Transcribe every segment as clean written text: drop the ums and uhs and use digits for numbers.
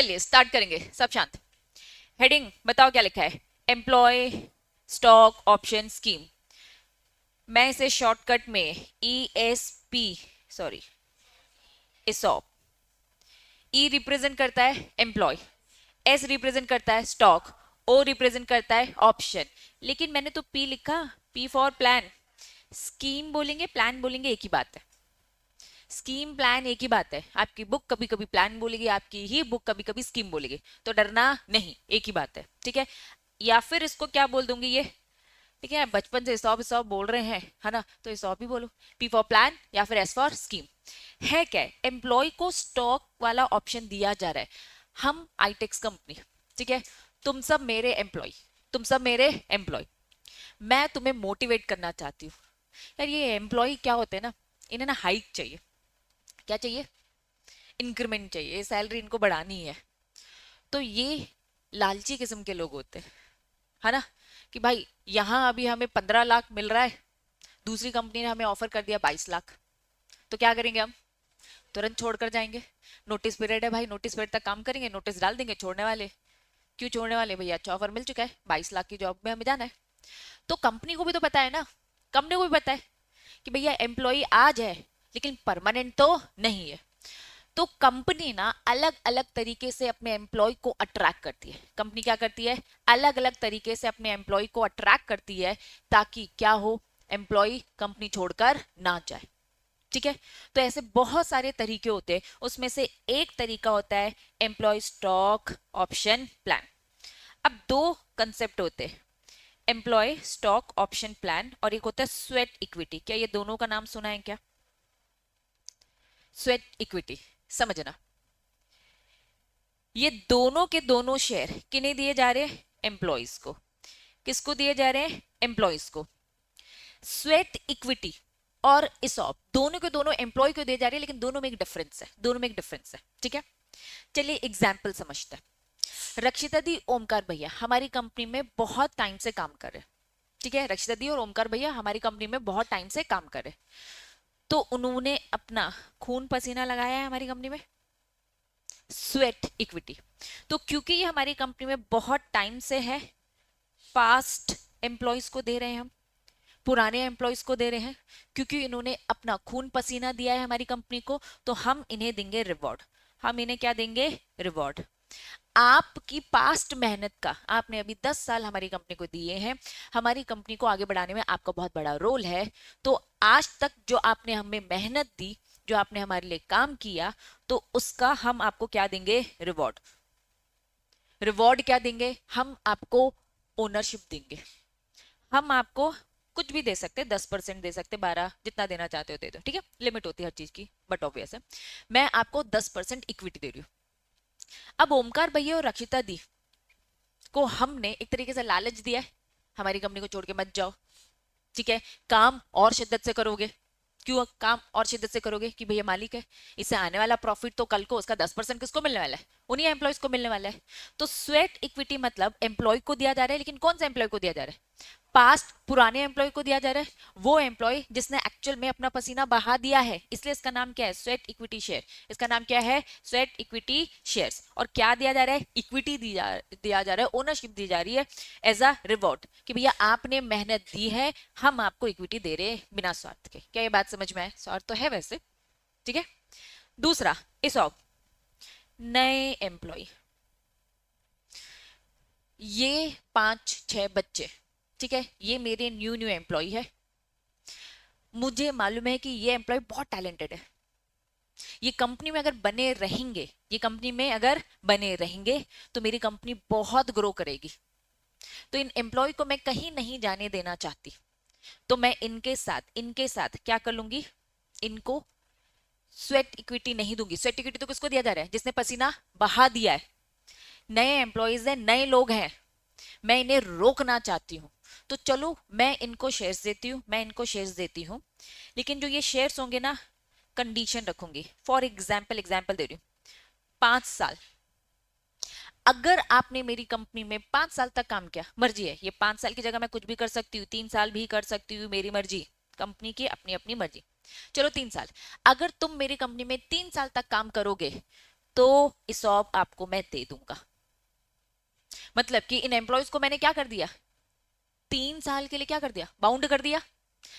चलिए स्टार्ट करेंगे, सब शांत। हेडिंग बताओ क्या लिखा है। Employ stock option scheme. मैं इसे शॉर्टकट में ESP, sorry, ESOP। E represent करता है एम्प्लॉय, एस रिप्रेजेंट करता है स्टॉक, ओ रिप्रेजेंट करता है ऑप्शन। लेकिन मैंने तो पी लिखा, पी फॉर प्लान। स्कीम बोलेंगे प्लान बोलेंगे एक ही बात है। स्कीम प्लान एक ही बात है। आपकी बुक कभी कभी प्लान बोलेगी, आपकी ही बुक कभी कभी स्कीम बोलेगी, तो डरना नहीं, एक ही बात है, ठीक है। या फिर इसको क्या बोल दूंगी ये, ठीक है, बचपन से सॉब सॉब बोल रहे हैं है ना, तो सॉब ही बोलो। पी फॉर प्लान या फिर एस फॉर स्कीम। है क्या, एम्प्लॉय को स्टॉक वाला ऑप्शन दिया जा रहा है। हम आईटेक्स कंपनी, ठीक है, तुम सब मेरे एम्प्लॉय, तुम सब मेरे एम्प्लॉय। मैं तुम्हें मोटिवेट करना चाहती हूँ। यार ये एम्प्लॉय क्या होते हैं ना, इन्हें ना हाइक चाहिए। क्या चाहिए, इंक्रीमेंट चाहिए, सैलरी इनको बढ़ानी है। तो ये लालची किस्म के लोग होते हैं, है ना, कि भाई यहाँ अभी हमें 15 लाख मिल रहा है, दूसरी कंपनी ने हमें ऑफर कर दिया 22 लाख, तो क्या करेंगे हम, तुरंत छोड़कर जाएंगे। नोटिस पीरियड है भाई, नोटिस पीरियड तक काम करेंगे, नोटिस डाल देंगे, छोड़ने वाले। क्यों छोड़ने वाले भैया, अच्छा ऑफर मिल चुका है, 22 लाख की जॉब में हमें जाना है। तो कंपनी को भी तो पता है ना, कंपनी को भी पता है कि भैया एम्प्लॉय आज है लेकिन परमानेंट तो नहीं है। तो कंपनी ना अलग अलग तरीके से अपने एम्प्लॉय को अट्रैक्ट करती है। कंपनी क्या करती है, अलग अलग तरीके से अपने एम्प्लॉय को अट्रैक्ट करती है, ताकि क्या हो, एम्प्लॉय कंपनी छोड़कर ना जाए, ठीक है। तो ऐसे बहुत सारे तरीके होते हैं, उसमें से एक तरीका होता है एम्प्लॉय स्टॉक ऑप्शन प्लान। अब दो कंसेप्ट होते हैं, एम्प्लॉय स्टॉक ऑप्शन प्लान और एक होता है स्वेट इक्विटी। क्या ये दोनों का नाम सुना है क्या, स्वेट इक्विटी, समझना। ये दोनों के दोनों शेयर किन्हें दिए जा रहे हैं, एम्प्लॉयज को। किसको दिए जा रहे हैं, एम्प्लॉयज को। स्वेट इक्विटी और इसॉप दोनों के दोनों एम्प्लॉय को दिए जा रहे हैं, लेकिन दोनों में एक डिफरेंस है, दोनों में एक डिफरेंस है, ठीक है। चलिए एग्जाम्पल समझते हैं। रक्षिता दी, ओमकार भैया हमारी कंपनी में बहुत टाइम से काम कर रहे हैं, ठीक है। रक्षिता दी और ओमकार भैया हमारी कंपनी में बहुत टाइम से काम कर रहे हैं, तो उन्होंने अपना खून पसीना लगाया है हमारी कंपनी में, स्वेट इक्विटी। तो क्योंकि ये हमारी कंपनी में बहुत टाइम से है, पास्ट एम्प्लॉयज को दे रहे हैं हम, पुराने एम्प्लॉयज को दे रहे हैं, क्योंकि इन्होंने अपना खून पसीना दिया है हमारी कंपनी को, तो हम इन्हें देंगे रिवॉर्ड। हम इन्हें क्या देंगे, रिवॉर्ड। आपकी पास्ट मेहनत का, आपने अभी 10 साल हमारी कंपनी को दिए हैं, हमारी कंपनी को आगे बढ़ाने में आपका बहुत बड़ा रोल है, तो आज तक जो आपने हमें मेहनत दी, जो आपने हमारे लिए काम किया, तो उसका हम आपको क्या देंगे, रिवॉर्ड। रिवॉर्ड क्या देंगे, हम आपको ओनरशिप देंगे। हम आपको कुछ भी दे सकते, 10% दे सकते, 12, जितना देना चाहते हो दे दो, ठीक है, लिमिट होती है हर चीज की, बट ऑब्वियस है। मैं आपको 10% इक्विटी दे रही हूँ। अब ओमकार भैया और रक्षिता दी को हमने एक तरीके से लालच दिया है, हमारी कंपनी को छोड़ के मत जाओ, ठीक है, काम और शिद्दत से करोगे। क्यों काम और शिद्दत से करोगे, कि भैया मालिक है, इससे आने वाला प्रॉफिट तो कल को उसका 10% किसको मिलने वाला है, उन्हीं एम्प्लॉयज को मिलने वाला है। तो स्वेट इक्विटी मतलब एम्प्लॉय को दिया जा रहा है, लेकिन कौन सा एम्प्लॉय को दिया जा रहा है, पास्ट पुराने एम्प्लॉय को दिया जा रहा है, वो एम्प्लॉय जिसने एक्चुअल में अपना पसीना बहा दिया है, इसलिए इसका नाम क्या है, स्वेट इक्विटी शेयर। इसका नाम क्या है, स्वेट इक्विटी शेयर्स। और क्या दिया जा रहा है, इक्विटी दिया जा रहा है, ओनरशिप दी जा रही है एज अ रिवॉर्ड, कि भैया आपने मेहनत दी है, हम आपको इक्विटी दे रहे हैं बिना स्वार्थ के। क्या ये बात समझ में आए, स्वार्थ तो है वैसे, ठीक है। दूसरा इसॉप, नए एम्प्लॉय, ये 5-6 बच्चे, ठीक है, ये मेरे न्यू न्यू एम्प्लॉय है। मुझे मालूम है कि ये एम्प्लॉय बहुत टैलेंटेड है, ये कंपनी में अगर बने रहेंगे, ये कंपनी में अगर बने रहेंगे तो मेरी कंपनी बहुत ग्रो करेगी। तो इन एम्प्लॉय को मैं कहीं नहीं जाने देना चाहती, तो मैं इनके साथ क्या कर लूंगी, इनको स्वेट इक्विटी नहीं दूंगी। स्वेट इक्विटी तो किसको दिया जा रहा है, जिसने पसीना बहा दिया है। नए एम्प्लॉयज हैं, नए लोग हैं, मैं इन्हें रोकना चाहती हूँ, तो चलो मैं इनको शेयर्स देती हूँ, मैं इनको शेयर्स देती हूँ। लेकिन जो ये शेयर्स होंगे ना, कंडीशन रखूंगी। फॉर एग्जाम्पल दे रही हूँ, 5 साल, अगर आपने मेरी कंपनी में 5 साल तक काम किया, मर्जी है, ये 5 साल की जगह मैं कुछ भी कर सकती हूँ, 3 साल भी कर सकती हूँ, मेरी मर्जी, कंपनी की अपनी अपनी मर्जी। चलो 3 साल, अगर तुम मेरी कंपनी में 3 साल तक काम करोगे, तो ESOP आपको मैं दे दूंगा। मतलब कि इन एम्प्लॉयज को मैंने क्या कर दिया, 3 साल के लिए क्या कर दिया, बाउंड कर दिया।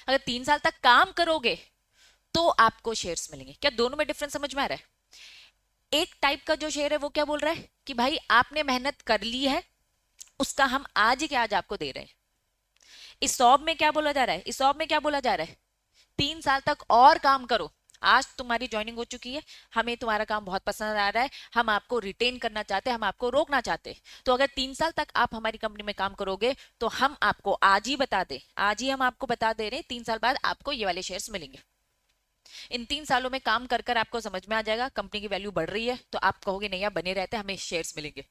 अगर 3 साल तक काम करोगे तो आपको शेयर्स मिलेंगे। क्या दोनों में डिफरेंस समझ में आ रहा है? एक टाइप का जो शेयर है वो क्या बोल रहा है कि भाई आपने मेहनत कर ली है, उसका हम आज ही के आज आपको दे रहे हैं। ESOP में क्या बोला जा रहा है, ESOP में क्या बोला जा रहा है, 3 साल तक और काम करो, आज तुम्हारी ज्वाइनिंग हो चुकी है, हमें तुम्हारा काम बहुत पसंद आ रहा है, हम आपको रिटेन करना चाहते हैं, हम आपको रोकना चाहते हैं। तो अगर 3 साल तक आप हमारी कंपनी में काम करोगे तो हम आपको आज ही बता दें, आज ही हम आपको बता दे रहे हैं, 3 साल बाद आपको ये वाले शेयर्स मिलेंगे। इन 3 सालों में काम कर कर आपको समझ में आ जाएगा कंपनी की वैल्यू बढ़ रही है, तो आप कहोगे नहीं यार बने रहते हमें शेयर्स मिलेंगे।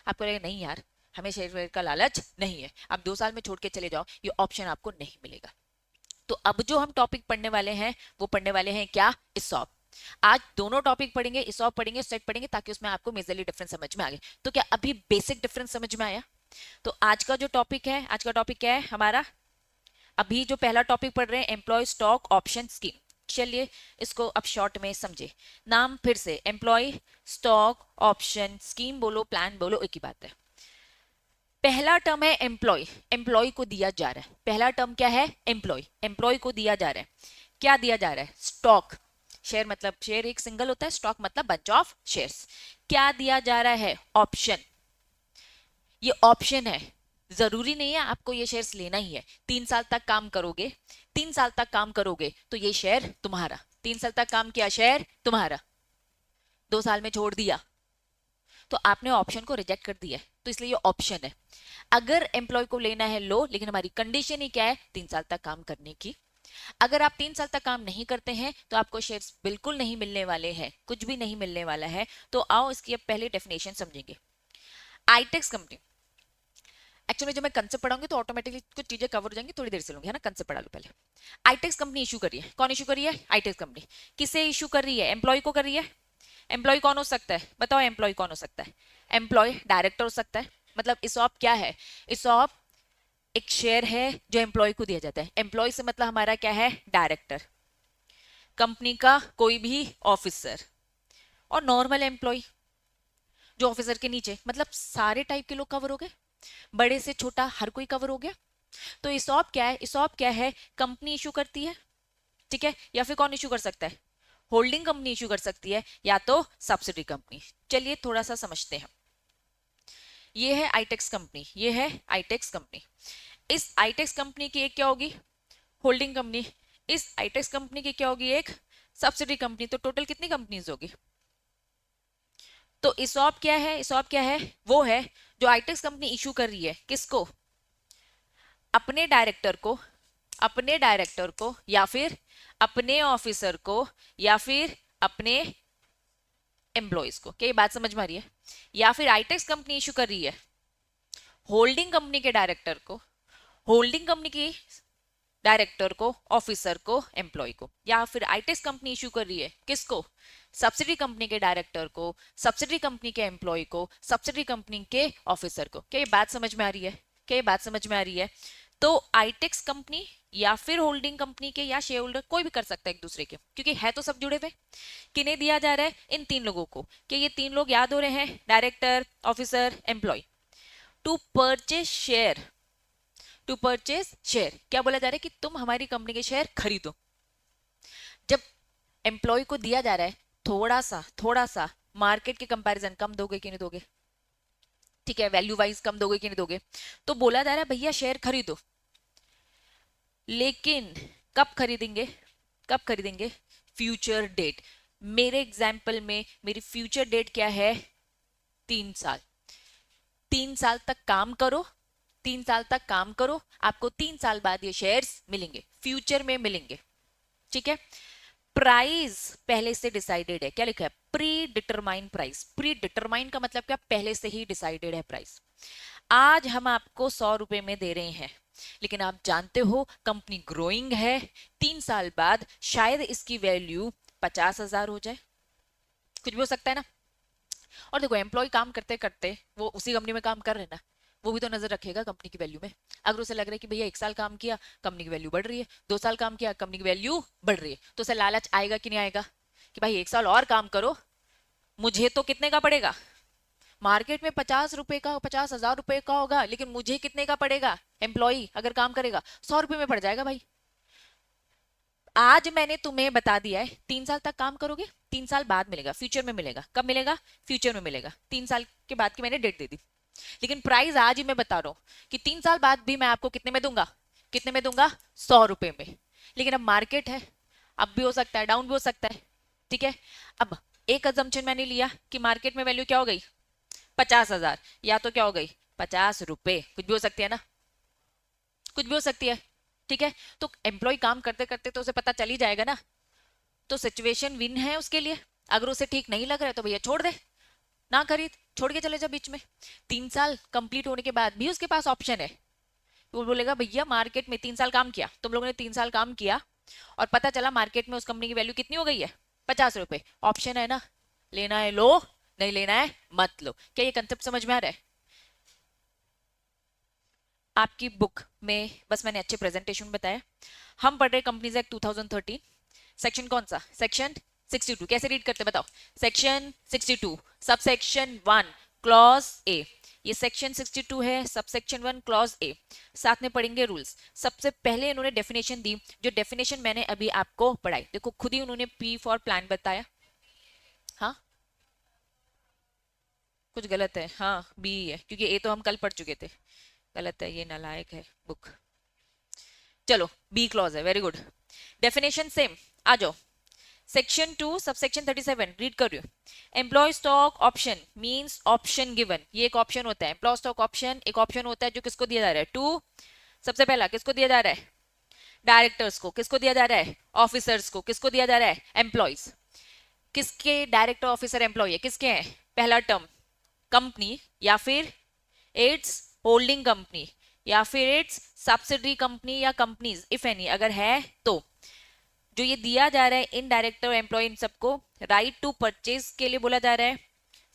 आपको लगेगा नहीं यार हमें शेयर का लालच नहीं है, आप 2 साल में छोड़ के चले जाओ, ये ऑप्शन आपको नहीं मिलेगा। तो अब जो हम टॉपिक पढ़ने वाले हैं वो पढ़ने वाले हैं क्या, ESOP। आज दोनों टॉपिक पढ़ेंगे, ESOP पढ़ेंगे, सेट पढ़ेंगे, ताकि उसमें आपको मेजरली डिफरेंस समझ में आ गए। तो क्या अभी बेसिक डिफरेंस समझ में आया? तो आज का जो टॉपिक है, आज का टॉपिक क्या है हमारा, अभी जो पहला टॉपिक पढ़ रहे हैं एम्प्लॉय स्टॉक ऑप्शन स्कीम। चलिए इसको अब शॉर्ट में समझे। नाम फिर से, एम्प्लॉय स्टॉक ऑप्शन स्कीम बोलो, प्लान बोलो, एक ही बात है। पहला टर्म है एम्प्लॉय, एम्प्लॉय को दिया जा रहा है। पहला टर्म क्या है, एम्प्लॉय, एम्प्लॉय को दिया जा रहा है। क्या दिया जा रहा है, स्टॉक, शेयर मतलब शेयर एक सिंगल होता है, स्टॉक मतलब बंच ऑफ शेयर्स। क्या दिया जा रहा है, ऑप्शन। ये ऑप्शन है, जरूरी नहीं है आपको ये शेयर्स लेना ही है। 3 साल तक काम करोगे, 3 साल तक काम करोगे तो ये शेयर तुम्हारा, 3 साल तक काम किया शेयर तुम्हारा, 2 साल में छोड़ दिया तो आपने ऑप्शन को रिजेक्ट कर दिया है, तो इसलिए ये ऑप्शन है। अगर एम्प्लॉय को लेना है लो, लेकिन हमारी कंडीशन ही क्या है, 3 साल तक काम करने की। अगर आप 3 साल तक काम नहीं करते हैं तो आपको शेयर्स बिल्कुल नहीं मिलने वाले हैं, कुछ भी नहीं मिलने वाला है। तो आओ इसकी अब पहले डेफिनेशन समझेंगे। आईटेक्स कंपनी, एक्चुअली जब मैं कंसेप्ट पढ़ाऊंगी तो ऑटोमेटिकली कुछ चीजें कवर हो जाएंगी, थोड़ी देर से लूंगी, है ना। कंसेप्ट पढ़ा लो पहले। आईटेक्स कंपनी इशू कर रही है, कौन इशू कर रही है, आईटेक्स कंपनी। किसे इशू कर रही है, एम्प्लॉय को कर रही है। एम्प्लॉय कौन हो सकता है, बताओ एम्प्लॉय कौन हो सकता है। एम्प्लॉय डायरेक्टर हो सकता है। मतलब ESOP क्या है, ESOP एक शेयर है जो एम्प्लॉय को दिया जाता है। एम्प्लॉय से मतलब हमारा क्या है, डायरेक्टर, कंपनी का कोई भी ऑफिसर, और नॉर्मल एम्प्लॉय जो ऑफिसर के नीचे, मतलब सारे टाइप के लोग कवर हो गए, बड़े से छोटा हर कोई कवर हो गया। तो ESOP क्या है, ESOP क्या है, कंपनी इशू करती है, ठीक है। या फिर कौन इशू कर सकता है, होल्डिंग कंपनी इशू कर सकती है, या तो सब्सिडी कंपनी। चलिए थोड़ा सा समझते हैं। ये है आईटेक्स कंपनी, ये है आईटेक्स कंपनी। इस आईटेक्स कंपनी की एक क्या होगी, होल्डिंग कंपनी। इस आईटेक्स कंपनी की क्या होगी, एक सब्सिडी कंपनी। तो टोटल कितनी कंपनीज होगी। तो ESOP क्या है, ESOP क्या है, वो है जो आईटेक्स कंपनी इशू कर रही है, किसको, अपने डायरेक्टर को, अपने डायरेक्टर को, या फिर अपने ऑफिसर को, या फिर अपने एम्प्लॉयज को। क्या ये बात समझ में आ रही है। या फिर आईटेक्स कंपनी इशू कर रही है होल्डिंग कंपनी के डायरेक्टर को, होल्डिंग कंपनी की डायरेक्टर को, ऑफिसर को, एम्प्लॉय को। या फिर आईटेक्स कंपनी इशू कर रही है किसको, सब्सिडी कंपनी के डायरेक्टर को, सब्सिडी कंपनी के एम्प्लॉय को, सब्सिडी कंपनी के ऑफिसर को। क्या ये बात समझ में आ रही है, क्या ये बात समझ में आ रही है। तो आईटेक्स कंपनी या फिर होल्डिंग कंपनी के या शेयर होल्डर कोई भी कर सकता है एक दूसरे के, क्योंकि है तो सब जुड़े हुए। किन्हें दिया जा रहा है, इन 3 लोगों को। कि ये 3 लोग याद हो रहे हैं, director, officer, employ. To purchase share, to purchase share, क्या बोला जा रहा है कि तुम हमारी कंपनी के शेयर खरीदो। जब एम्प्लॉय को दिया जा रहा है थोड़ा सा मार्केट के कंपैरिजन कम दोगे कि नहीं दोगे, ठीक है, वैल्यू वाइज कम दोगे कि नहीं दोगे। तो बोला जा रहा है भैया शेयर खरीदो, लेकिन कब खरीदेंगे, कब खरीदेंगे, फ्यूचर डेट। मेरे एग्जाम्पल में मेरी फ्यूचर डेट क्या है, 3 साल। 3 साल तक काम करो, 3 साल तक काम करो, आपको 3 साल बाद ये शेयर्स मिलेंगे, फ्यूचर में मिलेंगे, ठीक है। प्राइस पहले से डिसाइडेड है, क्या लिखा है, pre determine price. Pre determine का मतलब क्या, पहले से ही डिसाइडेड है प्राइस। आज हम आपको 100 रुपए में दे रहे हैं, लेकिन आप जानते हो कंपनी ग्रोइंग है, 3 साल बाद शायद इसकी वैल्यू 50,000 हो जाए, कुछ भी हो सकता है ना। और देखो एम्प्लॉय काम करते करते वो उसी कंपनी में काम कर रहे हैं ना, वो भी तो नजर रखेगा कंपनी की वैल्यू में। अगर उसे लग रहा है कि भैया 1 साल काम किया कंपनी की वैल्यू बढ़ रही है, 2 साल काम किया कंपनी की वैल्यू बढ़ रही है, तो उसे लालच आएगा कि नहीं आएगा कि भाई 1 साल और काम करो, मुझे तो कितने का पड़ेगा, मार्केट में 50 रुपए का, 50,000 रुपए का होगा, लेकिन मुझे कितने का पड़ेगा, एम्प्लॉय अगर काम करेगा 100 रुपए में पड़ जाएगा भाई। आज मैंने तुम्हें बता दिया है 3 साल तक काम करोगे, 3 साल बाद मिलेगा, फ्यूचर में मिलेगा। कब मिलेगा, फ्यूचर में मिलेगा, 3 साल के बाद की मैंने डेट दे दी। लेकिन प्राइस आज ही मैं बता रहा हूं कि 3 साल बाद भी मैं आपको कितने में दूंगा, कितने में दूंगा, 100 रुपए में। लेकिन अब मार्केट है, अब भी हो सकता है, डाउन भी हो सकता है, ठीक है। अब एक अजम्पशन मैंने लिया कि मार्केट में वैल्यू क्या हो गई, 50,000, या तो क्या हो गई, 50 रुपए, कुछ भी हो सकती है ना, कुछ भी हो सकती है, ठीक है। तो एम्प्लॉय काम करते करते तो उसे पता चल ही जाएगा ना, तो सिचुएशन विन है उसके लिए। अगर उसे ठीक नहीं लग रहा है तो भैया छोड़ दे, ना खरीद, छोड़ के चले जा बीच में। 3 साल कंप्लीट होने के बाद भी उसके पास ऑप्शन है, वो बोलेगा भैया मार्केट में 3 साल काम किया, तुम लोगों ने 3 साल काम किया और पता चला मार्केट में उस कंपनी की वैल्यू कितनी हो गई है, 50 रुपए, ऑप्शन है ना, लेना है लो, नहीं लेना है मत लो। क्या ये कंसेप्ट समझ में आ रहा है? आपकी बुक में बस मैंने अच्छे प्रेजेंटेशन बताया। हम पढ़ रहे कंपनीज एक्ट 2013, सेक्शन कौन सा, सेक्शन 62। कैसे रीड करते बताओ, section 62 sub section 1 clause A, ये सेक्शन 62 है, सब सेक्शन 1 क्लॉज ए। साथ में पढ़ेंगे रूल्स। सबसे पहले इन्होंने डेफिनेशन दी, जो डेफिनेशन मैंने अभी आपको पढ़ाई, देखो खुद ही उन्होंने पी फॉर प्लान बताया। हाँ, कुछ गलत है, हाँ बी है, क्योंकि ए तो हम कल पढ़ चुके थे। गलत है, ये नालायक है बुक। चलो बी क्लॉज है, वेरी गुड। डेफिनेशन सेम, आ जाओ। सेक्शन 2 सबसेक्शन 37 रीड कर रही हूँ। Employ stock option means option given, ये एक ऑप्शन होता है। एम्प्लॉय स्टॉक ऑप्शन एक ऑप्शन होता है जो किसको दिया जा रहा है, टू, सबसे पहला किसको दिया जा रहा है, डायरेक्टर्स को। किसको दिया जा रहा है, ऑफिसर्स को। किसको दिया जा रहा है, एम्प्लॉयज। किसके डायरेक्टर ऑफिसर एम्प्लॉय है, किसके हैं, पहला टर्म कंपनी या फिर इट्स होल्डिंग कंपनी या फिर इट्स सब्सिडरी कंपनी या कंपनीज इफ एनी, अगर है तो। जो ये दिया जा रहा है इन डायरेक्टर एम्प्लॉय इन सबको राइट टू परचेज के लिए बोला जा रहा है।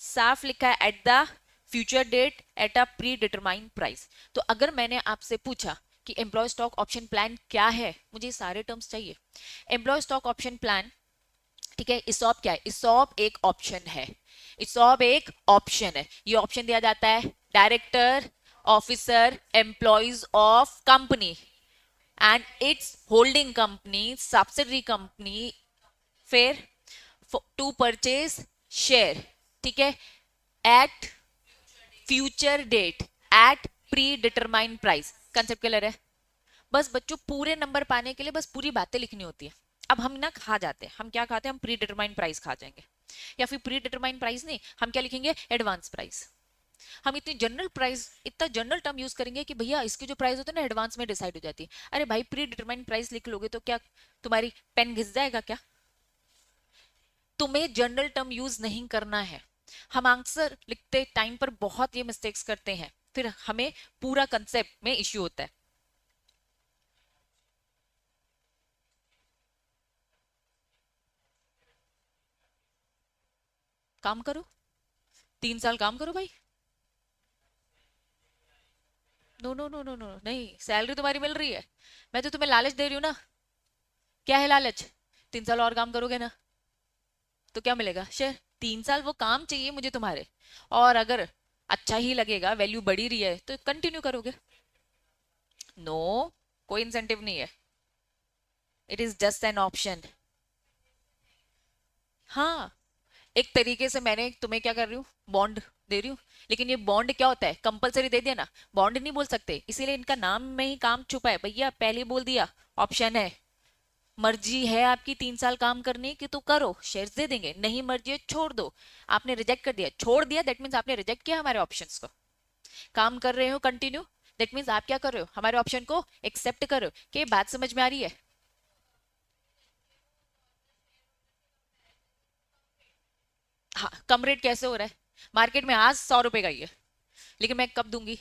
साफ लिखा है at the future date at a predetermined price. तो अगर मैंने आपसे पूछा कि एम्प्लॉय स्टॉक ऑप्शन प्लान क्या है, मुझे सारे टर्म्स चाहिए। एम्प्लॉय स्टॉक ऑप्शन प्लान, ठीक है। इसॉप क्या है, इसॉप एक ऑप्शन है, इसॉप एक ऑप्शन है। ये ऑप्शन दिया जाता है director officer employees of company and its holding company subsidiary company, फिर टू परचेज शेयर, ठीक है, at future date at predetermined price. Concept clear है? बस बच्चों पूरे नंबर पाने के लिए बस पूरी बातें लिखनी होती है। अब हम ना खा जाते हैं, हम क्या खाते हैं, हम प्री डिटरमाइंड प्राइस खा जाएंगे, या फिर प्री डिटरमाइंड प्राइस नहीं, हम क्या लिखेंगे, एडवांस प्राइस। हम इतनी जनरल प्राइस, इतना जनरल टर्म यूज करेंगे कि भैया इसकी जो प्राइस होती है ना एडवांस में डिसाइड हो जाती है। अरे भाई प्री डिटरमाइंड प्राइस लिख लोगे तो क्या तुम्हारी पेन घिस जाएगा क्या? तुम्हें जनरल टर्म यूज नहीं करना है। हम आंसर लिखते टाइम पर बहुत ये मिस्टेक्स करते हैं, फिर हमें पूरा कंसेप्ट में इश्यू होता है। काम करो, 3 साल काम करो भाई। No no no no no, नहीं, सैलरी तुम्हारी मिल रही है, मैं तो तुम्हें लालच दे रही हूँ ना। क्या है लालच, 3 साल और काम करोगे ना तो क्या मिलेगा, शेयर। 3 साल वो काम चाहिए मुझे तुम्हारे, और अगर अच्छा ही लगेगा, वैल्यू बढ़ी रही है तो कंटिन्यू करोगे। नो, कोई इंसेंटिव नहीं है, it is just an option. हाँ, एक तरीके से मैंने तुम्हें क्या कर रही हूँ, बॉन्ड दे रही हूँ। लेकिन ये बॉन्ड क्या होता है, कंपलसरी दे दिया ना, बॉन्ड नहीं बोल सकते, इसीलिए इनका नाम में ही काम छुपा है भैया, पहले ही बोल दिया ऑप्शन है। मर्जी है आपकी 3 साल काम करने की तो करो, शेयर्स दे देंगे, नहीं मर्जी है छोड़ दो। आपने रिजेक्ट कर दिया, छोड़ दिया, दैट मीन्स आपने रिजेक्ट किया हमारे ऑप्शंस को। काम कर रहे हो कंटिन्यू, दैट मीन्स आप क्या कर रहे हो, हमारे ऑप्शन को एक्सेप्ट कर रहे हो। क्या बात समझ में आ रही है? हाँ, कम रेट कैसे हो रहा है, मार्केट में आज 100 रुपए का ही है, लेकिन मैं कब दूंगी,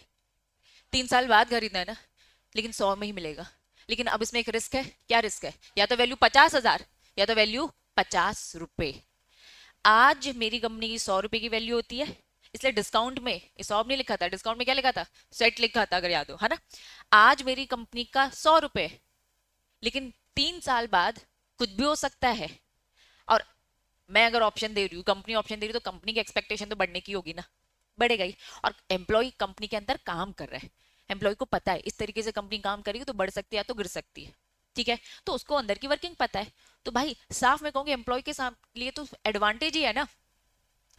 3 साल बाद खरीदना है ना, लेकिन 100 में ही मिलेगा। लेकिन अब इसमें एक रिस्क है, क्या रिस्क है, या तो वैल्यू 50,000 या तो वैल्यू 50 रुपए। आज मेरी कंपनी की 100 रुपए की वैल्यू होती है, इसलिए डिस्काउंट में इसॉप नहीं लिखा था, डिस्काउंट में क्या लिखा था, सेट लिखा था, अगर याद हो, है ना। आज मेरी कंपनी का 100 रुपए, लेकिन 3 साल बाद कुछ भी हो सकता है। और मैं अगर ऑप्शन दे रही हूँ, कंपनी ऑप्शन दे रही है, तो कंपनी की एक्सपेक्टेशन तो बढ़ने की होगी ना, बढ़ेगा ही। और एम्प्लॉय कंपनी के अंदर काम कर रहा है, एम्प्लॉय को पता है इस तरीके से कंपनी काम करेगी तो बढ़ सकती है या तो गिर सकती है, ठीक है, तो उसको अंदर की वर्किंग पता है। तो भाई साफ मैं कहूंगी एम्प्लॉय के साथ लिए तो एडवांटेज ही है ना,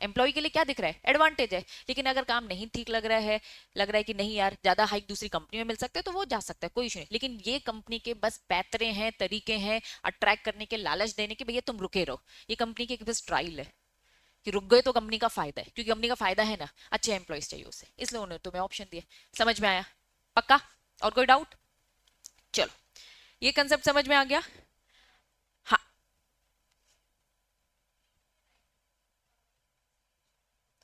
एम्प्लॉय के लिए क्या दिख रहा है, एडवांटेज है। लेकिन अगर काम नहीं ठीक लग रहा है कि नहीं यार ज्यादा हाइक दूसरी कंपनी में मिल सकता है, तो वो जा सकता है, कोई इशू नहीं। लेकिन ये कंपनी के बस पैतरे हैं, तरीके हैं अट्रैक्ट करने के, लालच देने के, भैया तुम रुके रहो, ये कंपनी की बस ट्रायल है कि रुक गए तो कंपनी का फायदा है, क्योंकि कंपनी का फायदा है ना, अच्छे एम्प्लॉयज चाहिए उसे, इसलिए उन्होंने तुम्हें ऑप्शन दिए। समझ में आया? पक्का? और कोई डाउट? चलो, ये कंसेप्ट समझ में आ गया? हाँ।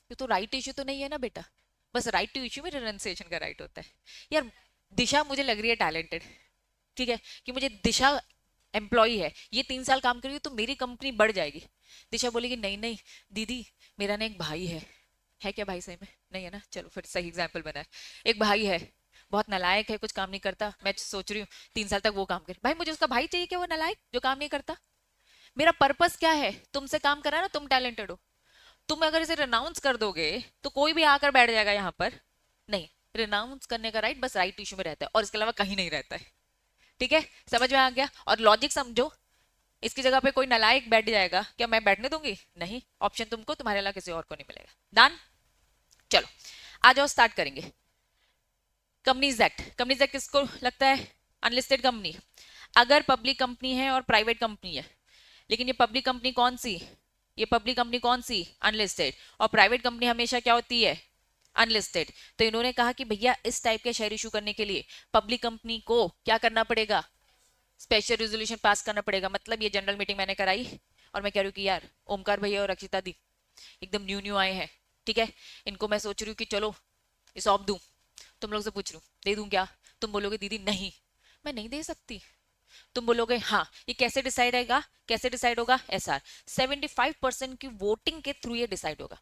ये तो राइट इश्यू तो नहीं है ना बेटा, बस राइट टू इश्यू में रिनंसिएशन का राइट होता है। यार दिशा मुझे लग रही है टैलेंटेड, ठीक है, कि मुझे दिशा एम्प्लॉय है, ये 3 साल काम करेगी तो मेरी कंपनी बढ़ जाएगी। दिशा बोलेगी नहीं नहीं दीदी, मेरा ना एक भाई है क्या भाई सही में? नहीं है ना, चलो फिर सही एग्जाम्पल बना है। एक भाई है, बहुत नालायक है, कुछ काम नहीं करता, मैं सोच रही हूँ 3 साल तक वो काम करे। भाई मुझे उसका भाई चाहिए क्या, वो नालायक जो काम नहीं करता? मेरा पर्पस क्या है, तुमसे काम करा ना, तुम टैलेंटेड हो। तुम अगर इसे रिनाउंस कर दोगे तो कोई भी आकर बैठ जाएगा यहाँ पर, नहीं। रिनाउंस करने का राइट बस राइट इशू में रहता है, और इसके अलावा कहीं नहीं रहता है, ठीक है? समझ में आ गया? और लॉजिक समझो, इसकी जगह पे कोई नालायक बैठ जाएगा, क्या मैं बैठने दूंगी? नहीं, ऑप्शन तुमको तुम्हारे अलावा किसी और को नहीं मिलेगा। डन? चलो आ जाओ, स्टार्ट करेंगे। कंपनीज एक्ट, कंपनीज एक्ट किसको लगता है? Unlisted company. अगर पब्लिक कंपनी है और प्राइवेट कंपनी है, लेकिन ये पब्लिक कंपनी कौन सी, ये पब्लिक कंपनी कौन सी? अनलिस्टेड। और प्राइवेट कंपनी हमेशा क्या होती है? अनलिस्टेड। तो इन्होंने कहा कि भैया इस टाइप के शेयर इशू करने के लिए पब्लिक कंपनी को क्या करना पड़ेगा? स्पेशल रेजोल्यूशन पास करना पड़ेगा। मतलब ये जनरल मीटिंग मैंने कराई और मैं कह रही हूँ कि यार ओमकार भैया और अक्षिता दी एकदम न्यू न्यू आए हैं, ठीक है, इनको मैं सोच रही हूँ कि चलो ये सौंप दूं, तुम लोग से पूछ लूं दे दूं क्या? तुम बोलोगे दीदी नहीं, मैं नहीं दे सकती। तुम बोलोगे हाँ, ये कैसे डिसाइड आएगा, कैसे डिसाइड होगा? एसआर 75% की वोटिंग के थ्रू ये डिसाइड होगा।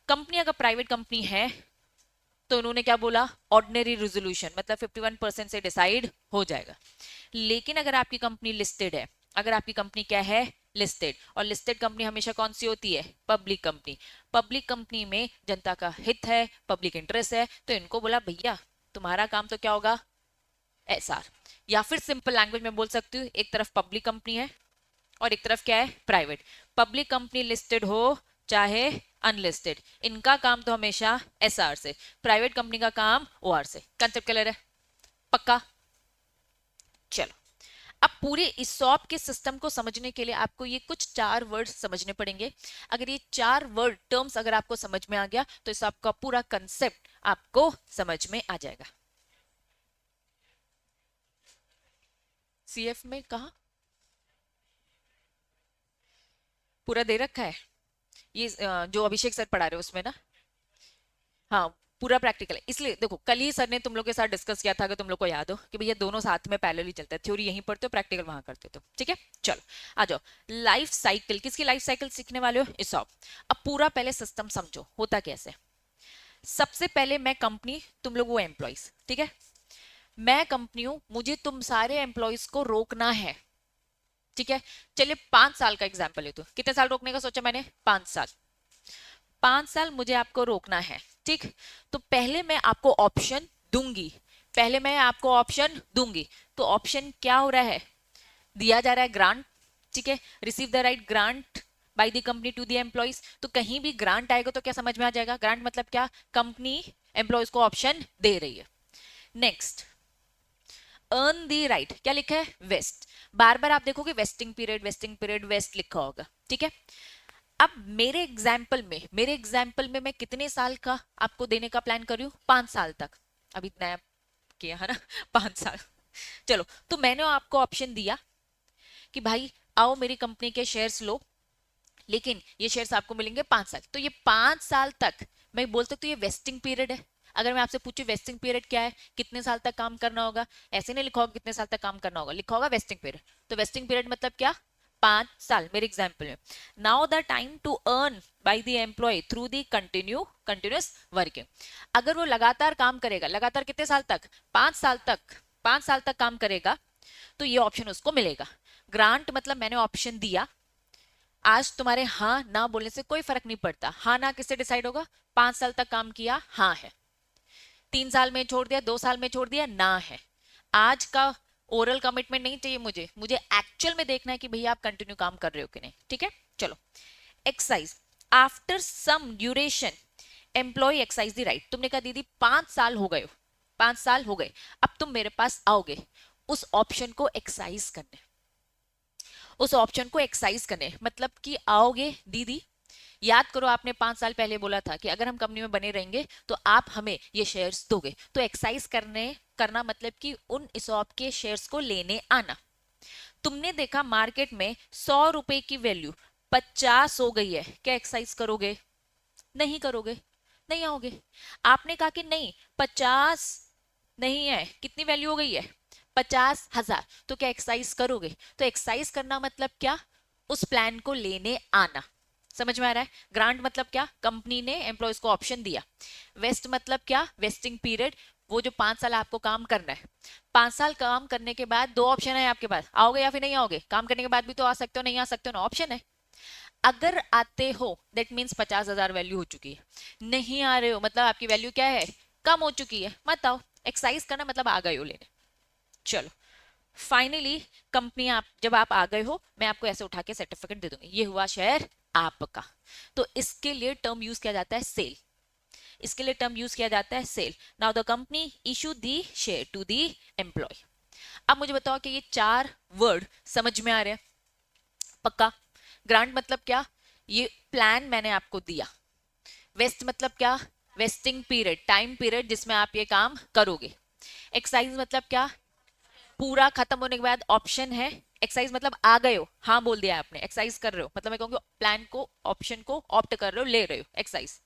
कंपनी अगर प्राइवेट कंपनी है तो उन्होंने क्या बोला? ऑर्डिनरी रेजोल्यूशन, मतलब 51% से डिसाइड हो जाएगा। लेकिन अगर आपकी कंपनी लिस्टेड है, अगर आपकी कंपनी क्या है? लिस्टेड। और लिस्टेड कंपनी हमेशा कौन सी होती है? Public company. पब्लिक कंपनी में जनता का हित है, पब्लिक इंटरेस्ट है, तो इनको बोला भैया तुम्हारा काम तो क्या होगा? एसआर। या फिर सिंपल लैंग्वेज में बोल सकती हूँ, एक तरफ पब्लिक कंपनी है और एक तरफ क्या है? प्राइवेट। पब्लिक कंपनी लिस्टेड हो चाहे अनलिस्टेड, इनका काम तो हमेशा एसआर से, प्राइवेट कंपनी का काम ओआर से। कंसेप्ट क्लियर है? पक्का? चलो, अब पूरे इसॉप के सिस्टम को समझने के लिए आपको ये कुछ 4 वर्ड समझने पड़ेंगे। अगर ये 4 वर्ड टर्म्स अगर आपको समझ में आ गया तो इस आपका पूरा कंसेप्ट आपको समझ में आ जाएगा। सीएफ में कहा पूरा दे रखा है, ये जो अभिषेक सर पढ़ा रहे हो उसमें ना? हाँ, पूरा प्रैक्टिकल है। इसलिए देखो कल ही सर ने तुम लोग के साथ डिस्कस किया था, अगर तुम लोग को याद हो, कि भैया दोनों साथ में पैरेलल ही चलता है, थ्योरी यहीं पढ़ते हो प्रैक्टिकल वहां करते हो, तो ठीक है। चलो आ जाओ, लाइफ साइकिल, किसकी लाइफ साइकिल सीखने वाले हो? इसॉप। अब पूरा पहले सिस्टम समझो होता कैसे। सबसे पहले मैं कंपनी, तुम लोग वो एम्प्लॉइज, ठीक है, मैं कंपनी हूं, मुझे तुम सारे एम्प्लॉइज को रोकना है, ठीक है। चलिए 5 साल का एग्जाम्पल लेते हो, कितने साल रोकने का सोचा मैंने? 5 साल। 5 साल मुझे आपको रोकना है, ठीक। तो पहले मैं आपको ऑप्शन दूंगी, पहले मैं आपको ऑप्शन दूंगी। तो ऑप्शन क्या हो रहा है? दिया जा रहा है ग्रांट, ठीक है, receive the right grant by the company to the employees. तो कहीं भी ग्रांट आएगा तो क्या समझ में आ जाएगा? ग्रांट मतलब क्या? कंपनी एम्प्लॉइज को ऑप्शन दे रही है। नेक्स्ट, अर्न दी राइट, क्या लिखा है? वेस्ट। बार बार आप देखोगे vesting period, vesting period, vest लिखा होगा, ठीक है। अब मेरे एग्जाम्पल में मैं कितने साल का आपको देने का प्लान कर रही हूँ? 5 साल तक। अभी नया किया है ना 5 साल। चलो, तो मैंने आपको ऑप्शन दिया कि भाई आओ मेरी कंपनी के शेयर्स लो, लेकिन ये शेयर्स आपको मिलेंगे 5 साल। तो ये 5 साल तक मैं बोल सकती हूँ ये वेस्टिंग पीरियड है। अगर मैं आपसे पूछूं वेस्टिंग पीरियड क्या है, कितने साल तक काम करना होगा, ऐसे नहीं लिखा होगा कितने साल तक काम करना होगा, लिखा होगा वेस्टिंग पीरियड। तो वेस्टिंग पीरियड मतलब क्या? 5 साल मेरे एग्जाम्पल में। Now the time to earn by the employ through the continuous working. अगर वो लगातार काम करेगा, लगातार कितने साल तक? 5 साल तक, 5 साल तक काम करेगा, तो ये ऑप्शन उसको मिलेगा। ग्रांट मतलब मैंने ऑप्शन दिया, आज तुम्हारे हाँ ना बोलने से कोई फर्क नहीं पड़ता। हाँ ना किससे डिसाइड होगा? 5 साल तक काम किया, हाँ है। 3 साल में छोड़ दिया, 2 साल में छोड़ दिया, ना है। आज का ओरल कमिटमेंट नहीं चाहिए मुझे, मुझे एक्चुअल में देखना है कि भैया आप कंटिन्यू काम कर रहे हो कि नहीं। ठीक है, चलो। Exercise, after some duration employ exercise the right. तुमने कहा दीदी 5 साल हो गए हो, 5 साल हो गए, अब तुम मेरे पास आओगे उस ऑप्शन को एक्सरसाइज करने, उस ऑप्शन को एक्सरसाइज करने मतलब कि आओगे दीदी, याद करो आपने 5 साल पहले बोला था कि अगर हम कंपनी में बने रहेंगे तो आप हमें ये शेयर्स दोगे। तो एक्सरसाइज करना मतलब कि उन इसॉप के शेयर्स को लेने आना। तुमने देखा मार्केट में 100 रुपए की वैल्यू 50 हो गई है, क्या एक्सरसाइज करोगे? नहीं करोगे, नहीं आओगे। आपने कहा कि नहीं 50 नहीं है, कितनी वैल्यू हो गई है? 50,000, तो क्या एक्सरसाइज करोगे? तो एक्सरसाइज करना मतलब क्या? उस प्लान को लेने आना। समझ में आ रहा है? ग्रांट मतलब क्या? कंपनी ने एम्प्लॉयज को ऑप्शन दिया। वेस्ट मतलब क्या? वेस्टिंग पीरियड, वो जो 5 साल आपको काम करना है। 5 साल काम करने के बाद 2 ऑप्शन है आपके पास, आओगे या फिर नहीं आओगे। काम करने के बाद भी तो आ सकते हो, नहीं आ सकते हो ना, ऑप्शन है। अगर आते हो दैट मीन्स 50,000 वैल्यू हो चुकी है। नहीं आ रहे हो मतलब आपकी वैल्यू क्या है? कम हो चुकी है, मत आओ। एक्सरसाइज करना मतलब आ गए हो लेने। चलो, फाइनली कंपनी, आप जब आप आ गए हो मैं आपको ऐसे उठा के सर्टिफिकेट दे दूंगी, ये हुआ शेयर आपका। तो इसके लिए टर्म यूज किया जाता है सेल। इसके लिए टर्म यूज किया जाता है sell. Now the company issue the share to the employ. अब मुझे बताओ कि ये 4 वर्ड समझ में आ रहे हैं? पक्का? ग्रांट मतलब क्या? ये प्लान मैंने आपको दिया। वेस्ट मतलब क्या? वेस्टिंग पीरियड, टाइम पीरियड जिसमें आप ये काम करोगे। एक्सरसाइज मतलब क्या? पूरा खत्म होने के बाद ऑप्शन है। एक्सरसाइज मतलब आ गए हो, हाँ बोल दिया आपने, एक्सरसाइज कर रहे हो मतलब मैं कहूंगी प्लान को, ऑप्शन को ऑप्ट कर रहे हो, ले रहे हो, एक्सरसाइज।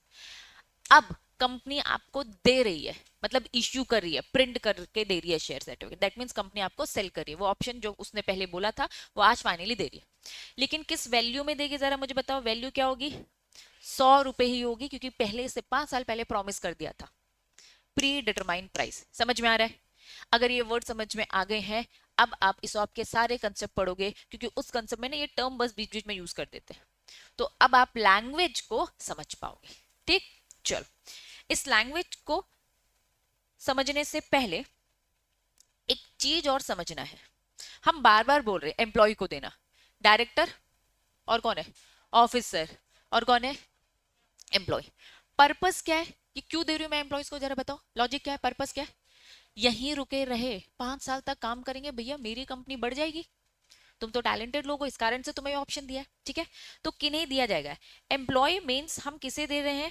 अब कंपनी आपको दे रही है, मतलब इश्यू कर रही है, प्रिंट करके दे रही है share certificate, that means company आपको सेल कर रही है। वो ऑप्शन जो उसने पहले बोला था वो आज फाइनली दे रही है। लेकिन किस वैल्यू में देगी जरा मुझे बताओ? वैल्यू क्या होगी? 100 रुपए ही होगी, क्योंकि पहले से 5 साल पहले प्रॉमिस कर दिया था। Pre determined price. समझ में आ रहा है? अगर ये वर्ड समझ में आ गए हैं, अब आप इस के सारे कंसेप्ट पढ़ोगे, क्योंकि उस कंसेप्ट में ना ये टर्म बस बीच बीच में यूज कर देते हैं। तो अब आप लैंग्वेज को समझ पाओगे। ठीक, चलो। इस लैंग्वेज को समझने से पहले एक चीज और समझना है। हम बार बार बोल रहे हैं एम्प्लॉय को देना, डायरेक्टर और कौन है? ऑफिसर। और कौन है? एम्प्लॉय। पर्पस क्या है? ये क्यों दे रही हूं मैं एम्प्लॉयज को, जरा बताओ लॉजिक क्या है, पर्पस क्या है? यहीं रुके रहे 5 साल तक काम करेंगे भैया, मेरी कंपनी बढ़ जाएगी। तुम तो टैलेंटेड लोग हो, इस कारण से तुम्हें ऑप्शन दिया है। ठीक है, तो किन्हें दिया जाएगा? एम्प्लॉय मीन्स हम किसे दे रहे हैं?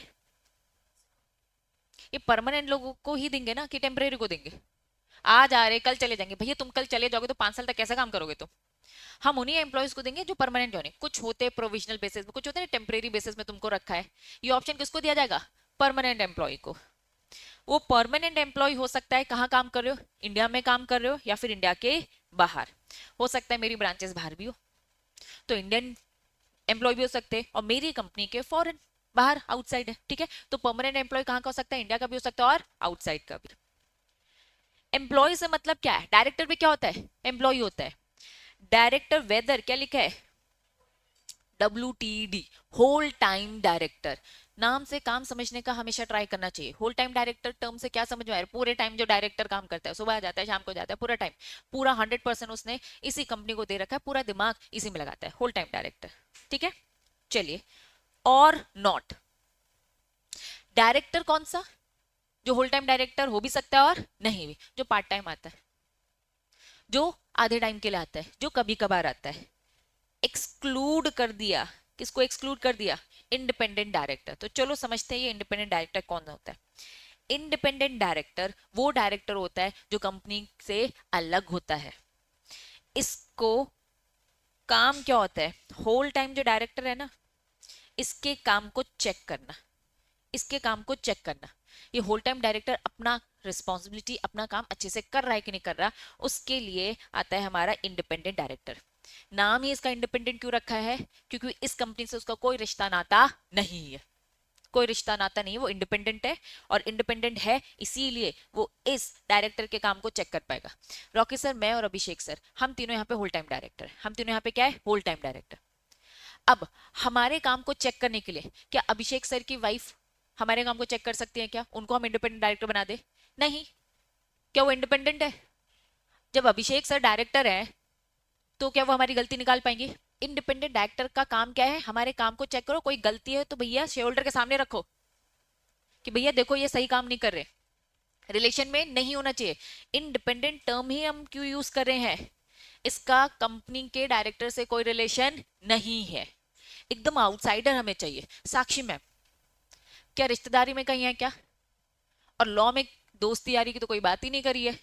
ये परमानेंट लोगों को ही देंगे ना, कि टेम्परेरी को देंगे? आज आ रहे कल चले जाएंगे भैया, तुम कल चले जाओगे तो 5 साल तक कैसा काम करोगे तुम? हम उन्हीं एम्प्लॉयज को देंगे जो परमानेंट होने, कुछ होते प्रोविजनल बेसिस में, कुछ होते हैं टेम्परेरी बेसिस में तुमको रखा है। ये ऑप्शन किसको दिया जाएगा? परमानेंट एम्प्लॉय को। वो परमानेंट एम्प्लॉय हो सकता है कहाँ काम कर रहे हो, इंडिया में काम कर रहे हो या फिर इंडिया के बाहर। हो सकता है मेरी ब्रांचेस बाहर भी हो, तो इंडियन एम्प्लॉय भी हो सकते हैं, और मेरी कंपनी के फॉरेन, बाहर, आउटसाइड है। ठीक है, तो परमानेंट एम्प्लॉय कहाँ का हो सकता है? इंडिया का भी हो सकता है और आउटसाइड का भी। एम्प्लॉय से मतलब क्या है? डायरेक्टर भी क्या होता है? एम्प्लॉय होता है। डायरेक्टर वेदर क्या लिखा है? WTD, whole time director. नाम से काम समझने का हमेशा ट्राई करना चाहिए। होल टाइम डायरेक्टर टर्म से क्या समझ में आ रहा है? पूरे टाइम जो डायरेक्टर काम करता है, सुबह आ जाता है शाम को जाता है, पूरा टाइम, पूरा 100% उसने इसी कंपनी को दे रखा है, पूरा दिमाग इसी में लगाता है, होल टाइम डायरेक्टर। ठीक है, चलिए। और नॉट डायरेक्टर कौन सा? जो होल टाइम डायरेक्टर हो भी सकता है और नहीं भी, जो पार्ट टाइम आता है, जो आधे टाइम के लिए आता है, जो कभी कभार आता है। एक्सक्लूड कर दिया, किसको एक्सक्लूड कर दिया? Independent director. तो चलो समझते हैं ये इंडिपेंडेंट डायरेक्टर कौन होता है। इंडिपेंडेंट डायरेक्टर वो डायरेक्टर होता है जो कंपनी से अलग होता है। इसको काम क्या होता है? होल टाइम जो डायरेक्टर है ना, इसके काम को चेक करना, इसके काम को चेक करना। ये होल टाइम डायरेक्टर अपना रिस्पॉन्सिबिलिटी, अपना काम अच्छे से कर रहा है कि नहीं कर रहा, उसके लिए आता है हमारा इंडिपेंडेंट डायरेक्टर। नाम ही इसका इंडिपेंडेंट क्यों रखा है? क्योंकि इस कंपनी से उसका कोई रिश्ता नाता नहीं है, कोई रिश्ता नाता नहीं है, वो इंडिपेंडेंट है। और इंडिपेंडेंट है इसीलिए वो इस डायरेक्टर के काम को चेक कर पाएगा। रॉकी सर, मैं और अभिषेक सर, हम तीनों यहाँ पे होल टाइम डायरेक्टर, हम तीनों यहाँ पे क्या है? Whole time director. अब हमारे काम को चेक करने के लिए क्या अभिषेक सर की वाइफ हमारे काम को चेक कर सकती है क्या? उनको हम इंडिपेंडेंट डायरेक्टर बना दे? नहीं। क्या वो इंडिपेंडेंट है? जब अभिषेक सर डायरेक्टर है तो क्या वो हमारी गलती निकाल पाएंगे? इंडिपेंडेंट डायरेक्टर का काम क्या है? हमारे काम को चेक करो, कोई गलती है तो भैया शेयर होल्डर के सामने रखो कि भैया देखो ये सही काम नहीं कर रहे। रिलेशन में नहीं होना चाहिए। इंडिपेंडेंट टर्म ही हम क्यों यूज कर रहे हैं? इसका कंपनी के डायरेक्टर से कोई रिलेशन नहीं है, एकदम आउटसाइडर हमें चाहिए। साक्षी मैम क्या रिश्तेदारी में कहीं है क्या? और लॉ में दोस्ती यारी की तो कोई बात ही नहीं करी है,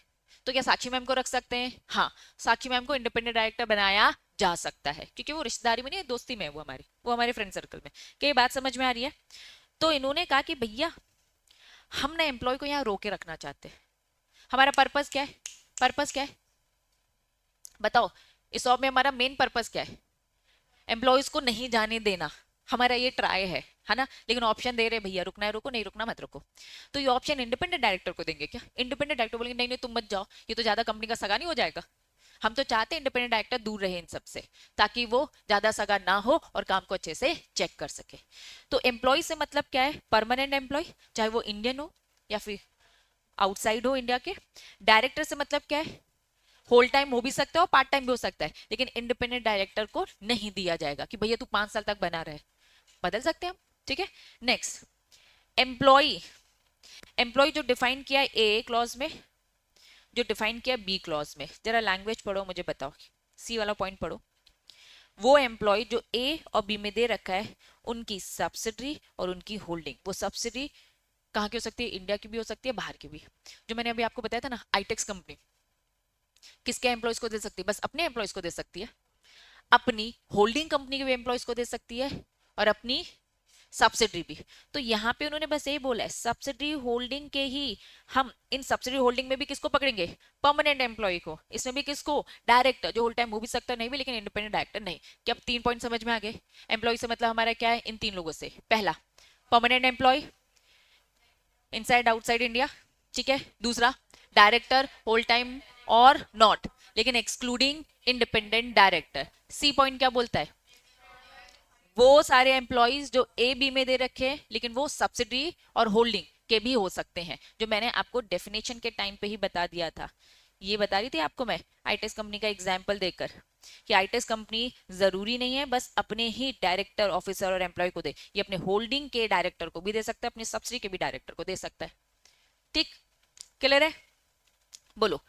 तो क्या साक्षी मैम को रख सकते हैं? हाँ, साक्षी मैम को इंडिपेंडेंट डायरेक्टर बनाया जा सकता है क्योंकि वो रिश्तेदारी में नहीं है, दोस्ती में है, वो हमारे फ्रेंड सर्कल में। क्या ये बात समझ में आ रही है? तो इन्होंने कहा कि भैया हम ना एम्प्लॉय को यहाँ रोके रखना चाहते हैं। हमारा पर्पस क्या है? पर्पस क्या है बताओ? इस जॉब में हमारा मेन पर्पस क्या है? एम्प्लॉयज को नहीं जाने देना, हमारा ये ट्राई है ना। लेकिन ऑप्शन दे रहे भैया, रुकना है रुको, नहीं रुकना मत रुको। तो ये ऑप्शन इंडिपेंडेंट डायरेक्टर को देंगे क्या? इंडिपेंडेंट डायरेक्टर बोलेंगे नहीं नहीं तुम मत जाओ, ये तो ज्यादा कंपनी का सगा नहीं हो जाएगा। हम तो चाहते हैं इंडिपेंडेंट डायरेक्टर दूर रहे इन सबसे, ताकि वो ज्यादा सगा ना हो और काम को अच्छे से चेक कर सके। तो एम्प्लॉय से मतलब क्या है? परमानेंट एम्प्लॉय, चाहे वो इंडियन हो या फिर आउटसाइड हो इंडिया के। डायरेक्टर से मतलब क्या है? होल टाइम हो भी सकता है और पार्ट टाइम भी हो सकता है, लेकिन इंडिपेंडेंट डायरेक्टर को नहीं दिया जाएगा कि भैया तू 5 साल तक बना रहे। बदल सकते हैं हम, ठीक है। Next, employ. एम्प्लॉय जो डिफाइन किया है ए क्लॉज में, जो डिफाइन किया बी क्लॉज में, जरा लैंग्वेज पढ़ो मुझे बताओ, सी वाला पॉइंट पढ़ो। वो एम्प्लॉय जो ए और बी में दे रखा है, उनकी सब्सिडरी और उनकी होल्डिंग, वो सब्सिडरी कहाँ की हो सकती है? इंडिया की भी हो सकती है, बाहर की भी। जो मैंने अभी आपको बताया था ना, आईटेक्स कंपनी किसके एम्प्लॉयज को दे सकती है? बस अपने एम्प्लॉयज को दे सकती है। अपनी होल्डिंग कंपनी के भी एम्प्लॉयज को दे सकती है और अपनी सब्सिडरी भी। तो यहाँ पे उन्होंने बस यही बोला है, सब्सिडरी होल्डिंग के ही हम, इन सब्सिडरी होल्डिंग में भी किसको पकड़ेंगे? परमानेंट एम्प्लॉय को। इसमें भी किसको? डायरेक्टर, जो होल टाइम हो भी सकता नहीं भी, लेकिन इंडिपेंडेंट डायरेक्टर नहीं। क्या अब 3 पॉइंट समझ में आ गए? एम्प्लॉय से मतलब हमारा क्या है? इन 3 लोगों से, पहला permanent employ inside outside India, ठीक है। दूसरा डायरेक्टर होल टाइम और नॉट, लेकिन excluding independent director. C point क्या बोलता है? वो सारे एम्प्लॉयज जो ए बी में दे रखे हैं, लेकिन वो सब्सिडी और होल्डिंग के भी हो सकते हैं, जो मैंने आपको डेफिनेशन के टाइम पे ही बता दिया था। ये बता रही थी आपको मैं आईटेस कंपनी का एग्जाम्पल देकर कि आईटेस कंपनी जरूरी नहीं है बस अपने ही डायरेक्टर, ऑफिसर और एम्प्लॉय को दे, ये अपने होल्डिंग के डायरेक्टर को भी दे सकता है, अपने सब्सिडी के भी डायरेक्टर को दे सकता है। ठीक, क्लियर है? बोलो,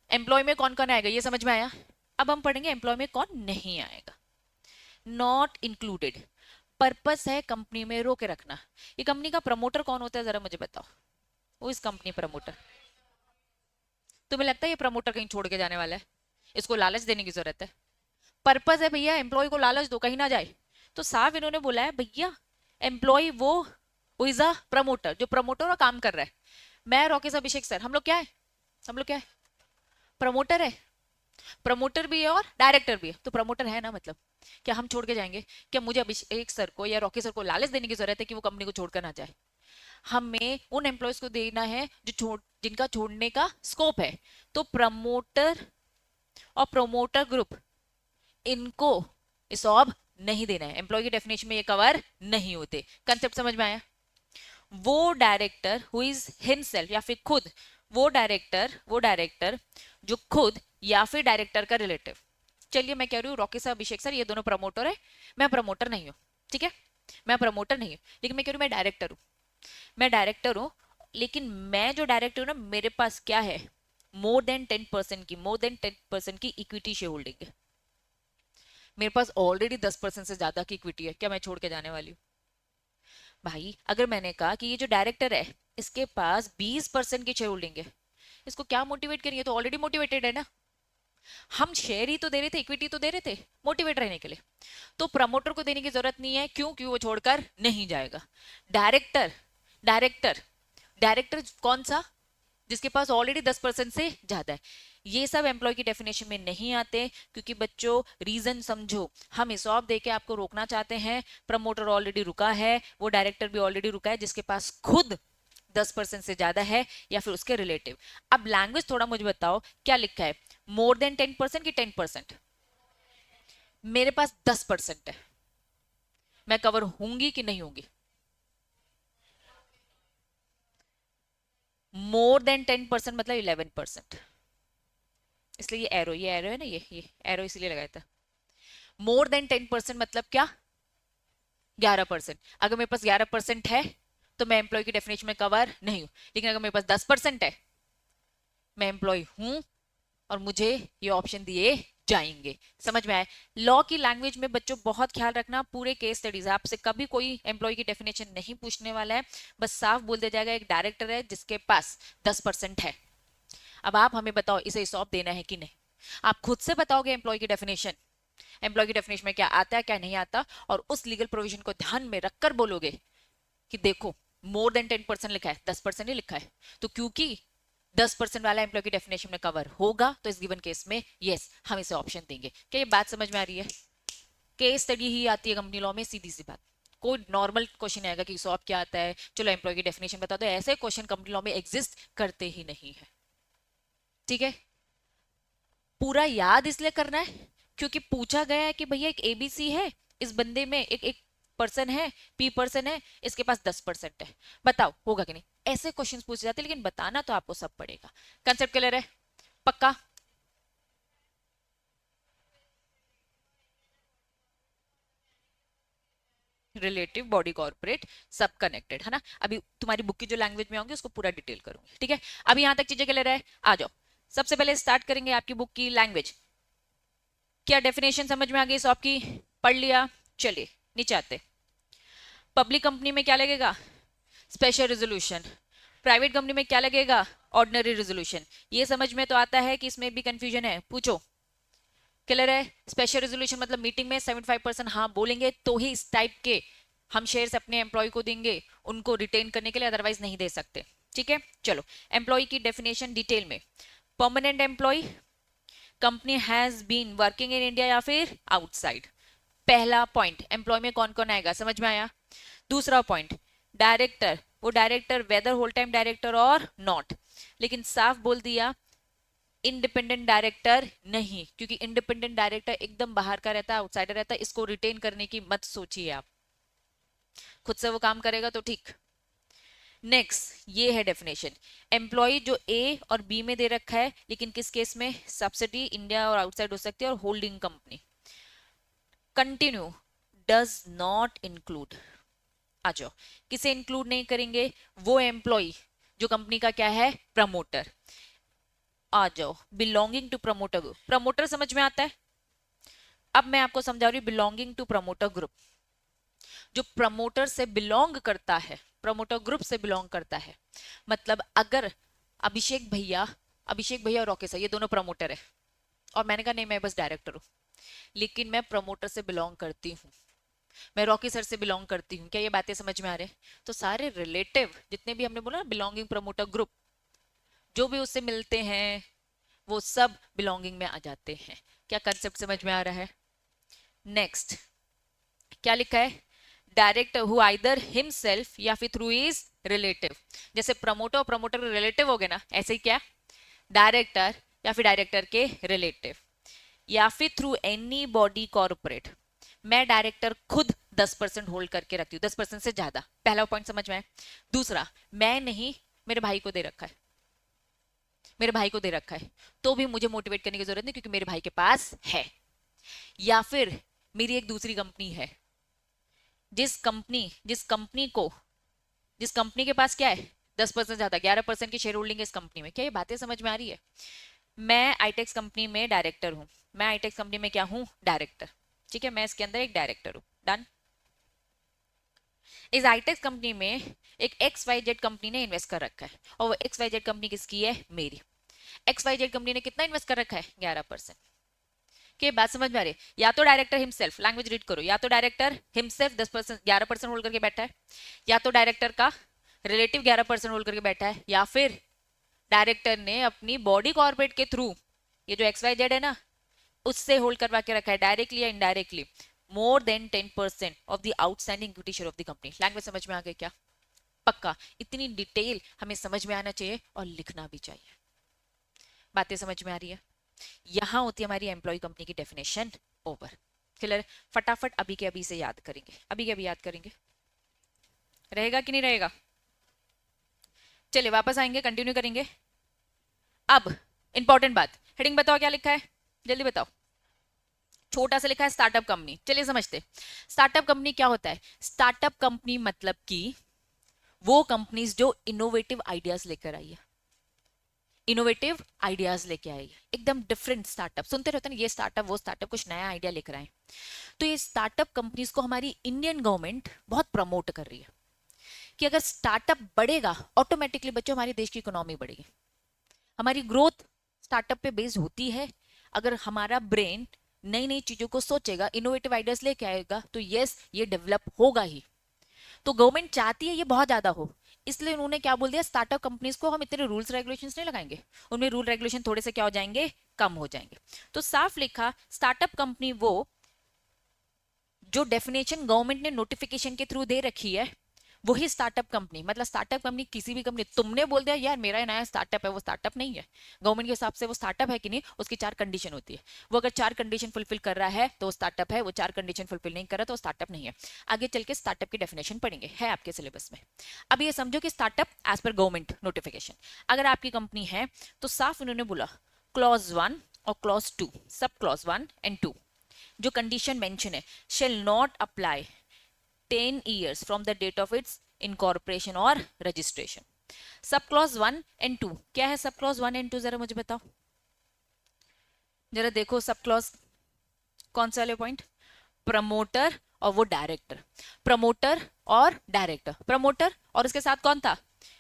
एम्प्लॉय में कौन कौन आएगा, ये समझ में आया? अब हम पढ़ेंगे एम्प्लॉय में कौन नहीं आएगा। नॉट इंक्लूडेड, पर्पस है कंपनी में रोके रखना। ये कंपनी का प्रमोटर कौन होता है, जरा मुझे बताओ। वो इस कंपनी प्रमोटर। तुम्हें लगता है ये प्रमोटर कहीं छोड़ के जाने वाला है? इसको लालच देने की जरूरत है। पर्पस है भैया एम्प्लॉय को लालच दो, कहीं ना जाए। तो साफ इन्होंने बोला है भैया एम्प्लॉय वो इज अ प्रमोटर, जो प्रमोटर का काम कर रहा है। मैं राकेश अभिषेक सर, हम लोग क्या है? हम लोग क्या है? प्रमोटर है। प्रमोटर भी है और डायरेक्टर भी है, तो प्रमोटर है ना, मतलब क्या हम छोड़ के जाएंगे? क्या मुझे अभिषेक सर को या रॉकी सर को लालच देने की जरूरत है कि वो कंपनी को छोड़कर ना जाए? हमें उन एम्प्लॉयज को देना है जो जिनका छोड़ने का स्कोप है। तो प्रमोटर और प्रमोटर ग्रुप, इनको इसॉब नहीं देना है। एम्प्लॉय की डेफिनेशन में ये कवर नहीं होते। कंसेप्ट समझ में आया? वो डायरेक्टर हु इज हिमसेल्फ, या फिर खुद, वो डायरेक्टर जो खुद या फिर डायरेक्टर का रिलेटिव। चलिए मैं कह रही हूँ रॉकी सर, अभिषेक सर, ये दोनों प्रमोटर है, मैं प्रमोटर नहीं हूँ, ठीक है। मैं प्रमोटर नहीं हूँ, लेकिन मैं कह रही हूँ मैं डायरेक्टर हूँ। मैं डायरेक्टर हूँ, लेकिन मैं जो डायरेक्टर हूँ ना, मेरे पास क्या है? मोर देन 10% की इक्विटी शेयर होल्डिंग है। मेरे पास ऑलरेडी 10% से ज्यादा की इक्विटी है। क्या मैं छोड़ के जाने वाली हूँ? भाई अगर मैंने कहा कि ये जो डायरेक्टर है इसके पास 20% की शेयर होल्डिंग है, इसको क्या मोटिवेट करिए? तो ऑलरेडी मोटिवेटेड है ना। हम शेयर ही तो दे रहे थे, इक्विटी तो दे रहे थे मोटिवेट रहने के लिए। तो प्रमोटर को देने की जरूरत नहीं है, क्यों? क्यों वो छोड़कर नहीं जाएगा। डायरेक्टर, डायरेक्टर डायरेक्टर कौन सा? जिसके पास ऑलरेडी 10% से ज्यादा है। ये सब एम्प्लॉय की डेफिनेशन में नहीं आते, क्योंकि बच्चों रीजन समझो, हम इसॉप देके आपको रोकना चाहते हैं। प्रमोटर ऑलरेडी रुका है, वो डायरेक्टर भी ऑलरेडी रुका है जिसके पास खुद 10% से ज्यादा है या फिर उसके रिलेटिव। अब लैंग्वेज थोड़ा मुझे बताओ, क्या लिखा है? मोर देन 10% की 10%? मेरे पास 10% है, मैं कवर होंगी कि नहीं होंगी? मोर देन 10% मतलब 11%। इसलिए ये एरो है ना, ये एरो इसलिए लगाया था। मोर देन 10% मतलब क्या? 11%। अगर मेरे पास 11% है तो मैं एम्प्लॉय की डेफिनेशन में कवर नहीं हूं। लेकिन अगर मेरे पास 10% है, मैं एम्प्लॉय हूं और मुझे ये ऑप्शन दिए जाएंगे। समझ में आया? लॉ की लैंग्वेज में बच्चों बहुत ख्याल रखना, पूरे केस स्टडीज आपसे कभी कोई एम्प्लॉय की डेफिनेशन नहीं पूछने वाला है। बस साफ बोल दिया जाएगा एक डायरेक्टर है जिसके पास 10% है। अब आप हमें बताओ इसे सौंप देना है कि नहीं? आप खुद से बताओगे एम्प्लॉय की डेफिनेशन, एम्प्लॉय की डेफिनेशन में क्या आता है क्या नहीं आता, और उस लीगल प्रोविजन को ध्यान में रखकर बोलोगे कि देखो मोर देन 10% लिखा है, 10% ही लिखा है, तो क्योंकि 10% वाला एम्प्लॉय की डेफिनेशन में कवर होगा तो इस गिवन केस में यस हम इसे ऑप्शन देंगे। क्या ये बात समझ में आ रही है? केस स्टडी ही आती है कंपनी लॉ में, सीधी सी बात। कोई नॉर्मल क्वेश्चन आएगा कि सॉप क्या आता है, चलो एम्प्लॉय की डेफिनेशन बता दो, ऐसे क्वेश्चन कंपनी लॉ में एग्जिस्ट करते ही नहीं है। ठीक है? पूरा याद इसलिए करना है क्योंकि पूछा गया है कि भैया एक एबीसी है, इस बंदे में एक एक पर्सन है, पी पर्सन है, इसके पास 10% है, बताओ होगा कि नहीं? ऐसे क्वेश्चंस पूछे जाते हैं, लेकिन बताना तो आपको सब पड़ेगा। कंसेप्ट क्लियर है? पक्का? रिलेटिव, बॉडी, कॉर्पोरेट, सब कनेक्टेड है ना। अभी तुम्हारी बुक की जो लैंग्वेज में होंगे उसको पूरा डिटेल करूंगी। ठीक है? अभी यहां तक चीजें क्लियर है? आ जाओ। सबसे पहले स्टार्ट करेंगे आपकी बुक की लैंग्वेज। क्या डेफिनेशन समझ में आ गई सॉप की? पढ़ लिया? चलिए नीचे आते। पब्लिक कंपनी में क्या लगेगा? Special resolution. प्राइवेट कंपनी में क्या लगेगा? Ordinary resolution. ये समझ में तो आता है कि इसमें भी कंफ्यूजन है? पूछो। क्लियर है? स्पेशल रेजोल्यूशन मतलब मीटिंग में 75% हाँ बोलेंगे तो ही इस टाइप के हम शेयर्स अपने एम्प्लॉय को देंगे, उनको रिटेन करने के लिए, अदरवाइज नहीं दे सकते। ठीक है? चलो एम्प्लॉय की डेफिनेशन डिटेल में। Permanent employ, company has been working in India या फिर आउटसाइड। पहला पॉइंट, एम्प्लॉय में कौन कौन आएगा, समझ में आया? दूसरा पॉइंट, डायरेक्टर, वो director whether whole time director और नॉट। लेकिन साफ बोल दिया इंडिपेंडेंट डायरेक्टर नहीं, क्योंकि इंडिपेंडेंट डायरेक्टर एकदम बाहर का रहता है, आउटसाइडर रहता है, इसको रिटेन करने की मत सोचिए आप। खुद से वो काम करेगा तो ठीक। नेक्स्ट ये है डेफिनेशन। एम्प्लॉय जो ए और बी में दे रखा है, लेकिन किस केस में? सब्सिडी इंडिया और आउटसाइड हो सकती है, और holding company. Continue, does not include. आ जाओ, किसे इंक्लूड नहीं करेंगे? वो एम्प्लॉय जो कंपनी का क्या है? प्रमोटर। आ जाओ, belonging to promoter group. Promoter समझ में आता है? अब मैं आपको समझा रही हूँ बिलोंगिंग टू प्रमोटर ग्रुप। जो प्रमोटर से बिलोंग करता है, प्रमोटर ग्रुप से बिलोंग करता है, मतलब अगर अभिषेक भैया, अभिषेक भैया और राकेश ये दोनों प्रमोटर है, और मैंने कहा नहीं मैं बस डायरेक्टर हूँ, लेकिन मैं प्रमोटर से बिलोंग करती हूँ, मैं रॉकी सर से बिलोंग करती हूँ, क्या ये बातें समझ में आ रहे हैं? तो सारे रिलेटिव जितने भी हमने बोला ना बिलोंगिंग प्रमोटर ग्रुप, जो भी उससे मिलते हैं वो सब बिलोंगिंग में आ जाते हैं। क्या कंसेप्ट समझ में आ रहा है? नेक्स्ट क्या लिखा है? डायरेक्टर हु आइदर हिमसेल्फ या फिर थ्रू इज रिलेटिव। जैसे प्रमोटर, प्रमोटर रिलेटिव हो गए ना, ऐसे ही क्या? डायरेक्टर या फिर डायरेक्टर के रिलेटिव, या फिर थ्रू एनी बॉडी कॉर्पोरेट। मैं डायरेक्टर खुद 10% होल्ड करके रखती हूँ, 10% से ज्यादा। पहला पॉइंट समझ में आया? दूसरा, मैं नहीं, मेरे भाई को दे रखा है, मेरे भाई को दे रखा है, तो भी मुझे मोटिवेट करने की जरूरत नहीं क्योंकि मेरे भाई के पास है। या फिर मेरी एक दूसरी कंपनी है, जिस कंपनी के पास क्या है? 10% ज्यादा, 11% की शेयर होल्डिंग है इस कंपनी में। क्या ये बातें समझ में आ रही है? मैं आईटेक्स कंपनी में डायरेक्टर हूं, मैं आईटेक्स कंपनी में क्या हूं? डायरेक्टर। ठीक है? मैं इसके अंदर एक डायरेक्टर हूं। डन। इस आईटेक्स कंपनी में एक एक्स वाई जेड कंपनी ने इन्वेस्ट कर रखा है, और वो एक्स वाई जेड कंपनी किसकी है? मेरी। एक्स वाई जेड कंपनी ने कितना इन्वेस्ट कर रखा है? 11%। के बात समझ में आ रही है? या तो डायरेक्टर हिमसेल्फ, लैंग्वेज रीड करो, या तो डायरेक्टर हिमसेल्फ 10%, 11% होल्ड करके बैठा है, या तो डायरेक्टर का रिलेटिव 11% होल्ड करके बैठा है, या फिर डायरेक्टर ने अपनी बॉडी कॉर्पोरेट के थ्रू, ये जो एक्स वाई जेड है ना, उससे होल्ड करवा के रखा है, डायरेक्टली या indirectly, more than 10% of the outstanding equity share of the company. Language समझ में आ गई क्या? पक्का? इतनी डिटेल हमें समझ में आना चाहिए और लिखना भी चाहिए। बातें समझ में आ रही है? यहां होती है हमारी एम्प्लॉय कंपनी की डेफिनेशन ओवर। क्लियर? फटाफट अभी के अभी से याद करेंगे, अभी के अभी याद करेंगे, रहेगा कि नहीं रहेगा? चलिए वापस आएंगे, कंटिन्यू करेंगे। अब इंपॉर्टेंट बात, हेडिंग बताओ क्या लिखा है, जल्दी बताओ। छोटा सा लिखा है स्टार्टअप कंपनी, चलिए समझते। स्टार्टअप कंपनी क्या होता है? स्टार्टअप कंपनी मतलब कि वो कंपनीज जो इनोवेटिव आइडियाज लेकर आई है, इनोवेटिव आइडियाज लेके आई है, एकदम डिफरेंट स्टार्टअप। सुनते रहते हैं ना, ये स्टार्टअप वो स्टार्टअप, कुछ नया आइडिया लेकर आए। तो ये स्टार्टअप कंपनीज को हमारी इंडियन गवर्नमेंट बहुत प्रमोट कर रही है कि अगर स्टार्टअप बढ़ेगा ऑटोमेटिकली बच्चों हमारी देश की इकोनॉमी बढ़ेगी, हमारी ग्रोथ स्टार्टअप पे बेस्ड होती है। अगर हमारा ब्रेन नई नई चीजों को सोचेगा, इनोवेटिव आइडियाज लेके आएगा, तो यस ये डेवलप होगा ही। तो गवर्नमेंट चाहती है ये बहुत ज्यादा हो, इसलिए उन्होंने क्या बोल दिया, स्टार्टअप कंपनीज को हम इतने रूल्स रेगुलेशंस नहीं लगाएंगे, उनमें रूल रेगुलेशन थोड़े से क्या हो जाएंगे, कम हो जाएंगे। तो साफ लिखा, स्टार्टअप कंपनी वो जो डेफिनेशन गवर्नमेंट ने नोटिफिकेशन के थ्रू दे रखी है वही स्टार्टअप कंपनी। मतलब स्टार्टअप कंपनी किसी भी कंपनी, तुमने बोल दिया यार मेरा नया स्टार्टअप है, वो स्टार्टअप नहीं है। गवर्नमेंट के हिसाब से वो स्टार्टअप है कि नहीं, उसकी 4 कंडीशन होती है। वो अगर 4 कंडीशन फुलफिल कर रहा है तो वो स्टार्टअप है, वो 4 कंडीशन फुलफिल नहीं कर रहा तो वो स्टार्टअप नहीं है। आगे चल के स्टार्टअप की डेफिनेशन पढ़ेंगे, है आपके सिलेबस में। अब ये समझो कि startup as per government notification, अगर आपकी कंपनी है तो साफ उन्होंने बोला क्लॉज 1 और क्लॉज 2, सब क्लॉज 1 एंड 2 जो कंडीशन मेंशन है, shall not apply 10 years from the date of its incorporation और registration। सब क्लॉज 1 एंड 2 क्या है? सब क्लॉज 1 एंड 2 जरा मुझे बताओ, जरा देखो सब क्लॉज कौन से वाले पॉइंट? प्रमोटर और वो डायरेक्टर, प्रमोटर और डायरेक्टर, प्रमोटर और उसके साथ कौन था?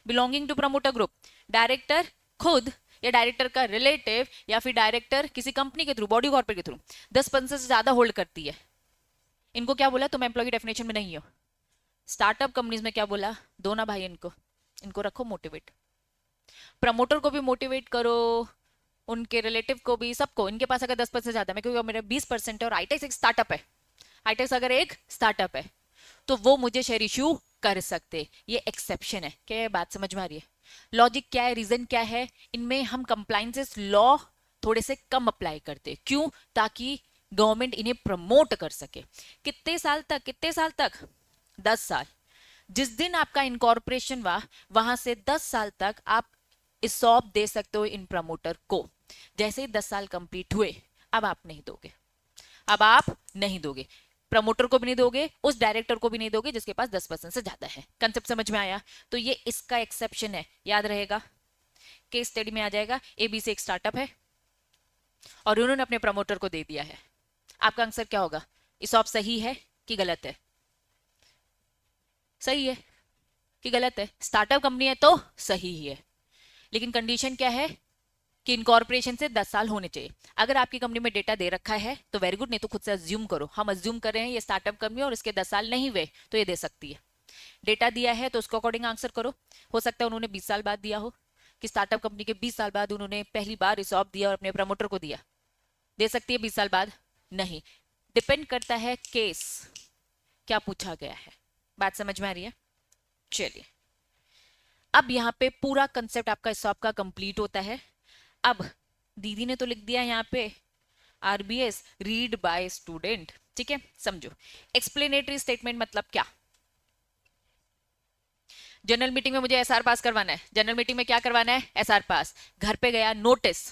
Belonging to promoter group. Director खुद या डायरेक्टर का रिलेटिव या फिर डायरेक्टर किसी कंपनी के थ्रू, बॉडी कॉर्पोरेट के थ्रू 10% से ज्यादा होल्ड करती है। इनको क्या बोला? तुम एम्प्लॉय की डेफिनेशन में नहीं हो। स्टार्टअप कंपनीज में क्या बोला? दो ना भाई इनको, इनको रखो मोटिवेट, प्रमोटर को भी मोटिवेट करो, उनके रिलेटिव को भी, सबको। इनके पास अगर 10% ज्यादा है, क्योंकि मेरा 20% है और आईटेक्स एक स्टार्टअप है, आईटेक्स अगर एक स्टार्टअप है तो वो मुझे शेयर इश्यू कर सकते, ये एक्सेप्शन है। क्या ये बात समझ में आ रही है? लॉजिक क्या है, रीजन क्या है? इनमें हम कंप्लाइंसेस लॉ थोड़े से कम अप्लाई करते, क्यों? ताकि गवर्नमेंट इन्हें प्रमोट कर सके। कितने साल तक, कितने साल तक? 10 साल। जिस दिन आपका इनकॉर्पोरेशन हुआ वहां से 10 साल तक आप इसॉप दे सकते हो इन प्रमोटर को। जैसे ही 10 साल कंप्लीट हुए अब आप नहीं दोगे, अब आप नहीं दोगे, प्रमोटर को भी नहीं दोगे, उस डायरेक्टर को भी नहीं दोगे जिसके पास 10% से ज्यादा है। कंसेप्ट समझ में आया? तो ये इसका एक्सेप्शन है, याद रहेगा, केस स्टडी में आ जाएगा। एबीसी एक स्टार्टअप है और उन्होंने अपने प्रमोटर को दे दिया है। आपका आंसर क्या होगा? इसॉप सही है कि गलत है? सही है कि गलत है? स्टार्टअप कंपनी है तो सही ही है, लेकिन कंडीशन क्या है कि इनकॉर्पोरेशन से 10 साल होने चाहिए। अगर आपकी कंपनी में डेटा दे रखा है तो वेरी गुड, नहीं तो खुद से अज्यूम करो। हम अज्यूम कर रहे हैं ये स्टार्टअप कंपनी और इसके 10 साल नहीं हुए तो ये दे सकती है। डेटा दिया है तो उसको अकॉर्डिंग आंसर करो। हो सकता है उन्होंने 20 साल बाद दिया हो, कि स्टार्टअप कंपनी के 20 साल बाद उन्होंने पहली बार रिसॉर्ट दिया और अपने प्रमोटर को दिया, दे सकती है 20 साल बाद? नहीं, डिपेंड करता है केस क्या पूछा गया है। बात समझ में आ रही है? चलिए, अब यहाँ पे पूरा कंसेप्ट आपका इसॉप का कंप्लीट होता है। अब दीदी ने तो लिख दिया यहाँ पे आरबीएस रीड बाय स्टूडेंट, ठीक है, समझो। एक्सप्लेनेटरी स्टेटमेंट मतलब क्या? जनरल मीटिंग में मुझे एसआर पास करवाना है, जनरल मीटिंग में क्या करवाना है? एसआर पास। घर पे गया नोटिस,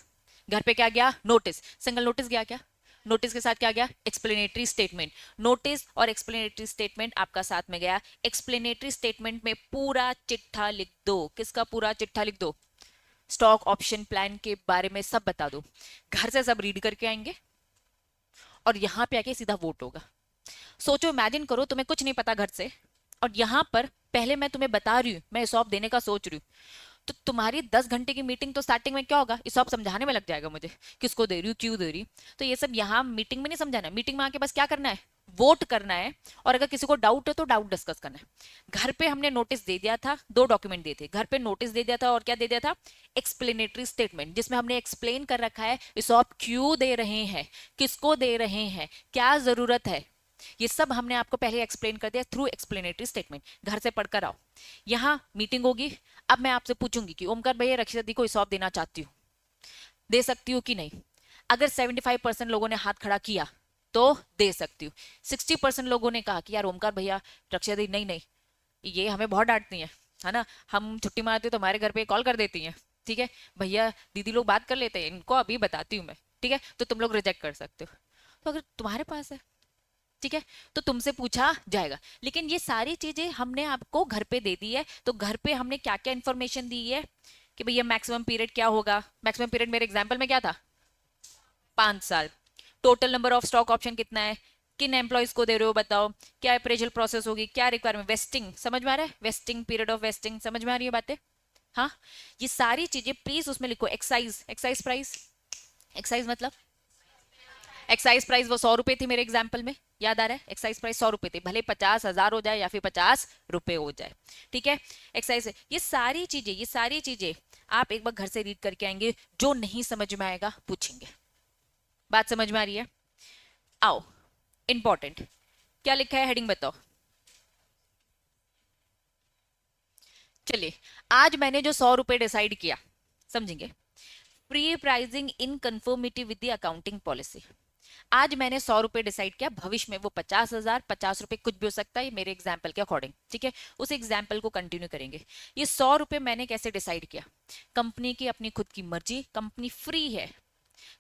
घर पे क्या गया? नोटिस। सिंगल नोटिस गया क्या? नोटिस के साथ क्या गया? Explanatory statement. नोटिस और एक्सप्लेनेटरी स्टेटमेंट आपका साथ में गया। एक्सप्लेनेटरी स्टेटमेंट में पूरा चिट्ठा लिख दो। किसका पूरा चिट्ठा लिख दो? स्टॉक ऑप्शन प्लान के बारे में सब बता दो। घर से सब रीड करके आएंगे और यहां पे आके सीधा वोट होगा। सोचो, इमेजिन करो तुम्हें कुछ नहीं पता घर से, और यहां पर पहले मैं तुम्हें बता रही हूँ, मैं इसॉप देने का सोच रही हूँ, तो तुम्हारी 10 घंटे की मीटिंग तो स्टार्टिंग में क्या होगा? इसॉप समझाने में लग जाएगा मुझे, किसको दे रही हूँ, क्यों दे रही हूँ। तो ये सब यहाँ मीटिंग में नहीं समझाना है, मीटिंग में आके बस क्या करना है? वोट करना है। और अगर किसी को डाउट है तो डाउट डिस्कस करना है। घर पे हमने नोटिस दे दिया था, 2 डॉक्यूमेंट दिए थे, घर पे नोटिस दे दिया था और क्या दे दिया था? एक्सप्लेनेटरी स्टेटमेंट, जिसमें हमने एक्सप्लेन कर रखा है इसॉप क्यों दे रहे हैं, किसको दे रहे हैं, क्या जरूरत है, ये सब हमने आपको पहले एक्सप्लेन कर दिया थ्रू एक्सप्लेनेटरी स्टेटमेंट। घर से पढ़कर आओ। यहाँ मीटिंग होगी, अब मैं आपसे पूछूंगी कि ओमकार भैया रक्षिता दी को इसॉप देना चाहती हूँ, दे सकती हूँ कि नहीं? अगर 75% लोगों ने हाथ खड़ा किया तो दे सकती हूँ। 60% लोगों ने कहा कि यार ओमकार भैया, रक्षा दी नहीं नहीं, ये हमें बहुत डांटती है ना, हम छुट्टी मारते तो हमारे घर पे कॉल कर देती हैं, ठीक है भैया दीदी लोग बात कर लेते हैं, इनको अभी बताती हूँ मैं, ठीक है, तो तुम लोग रिजेक्ट कर सकते हो। तो अगर तुम्हारे पास है, ठीक है, तो तुमसे पूछा जाएगा। लेकिन ये सारी चीजें हमने आपको घर पे दे दी है, तो घर पे हमने क्या क्या इंफॉर्मेशन दी है कि भैया मैक्सिमम पीरियड क्या होगा। मैक्सिमम पीरियड मेरे एग्जाम्पल में क्या था, 5 साल। Total number of stock option कितना है, किन एम्प्लॉयज को दे रहे हो बताओ, क्या अप्रेजल प्रोसेस होगी, क्या रिक्वायरमेंट, वेस्टिंग समझ में आ रहा है, वेस्टिंग पीरियड ऑफ वेस्टिंग समझ में आ रही है बातें। हाँ, ये सारी चीजें प्लीज उसमें लिखो। एक्साइज, एक्साइज प्राइस, एक्साइज मतलब एक्साइज प्राइस वो 100 रुपए थी मेरे एग्जाम्पल में, याद आ रहा है, एक्साइज प्राइस 100 रुपए थी, भले 50,000 हो जाए या फिर 50 रुपए हो जाए, ठीक है। एक्साइज, ये सारी चीजें, ये सारी चीजें आप एक बार घर से रीड करके आएंगे, जो नहीं समझ में आएगा पूछेंगे। बात समझ में आ रही है। आओ, इंपॉर्टेंट क्या लिखा है, हेडिंग बताओ। चलिए, आज मैंने जो 100 रुपए डिसाइड किया, समझेंगे, pre pricing in conformity with the accounting policy. आज मैंने 100 रुपए डिसाइड किया, भविष्य में वो 50,000, 50 रुपए कुछ भी हो सकता है, मेरे एग्जाम्पल के अकॉर्डिंग, ठीक है। उस एग्जाम्पल को कंटिन्यू करेंगे। ये 100 रुपए मैंने कैसे डिसाइड किया, कंपनी की अपनी खुद की मर्जी, कंपनी फ्री है,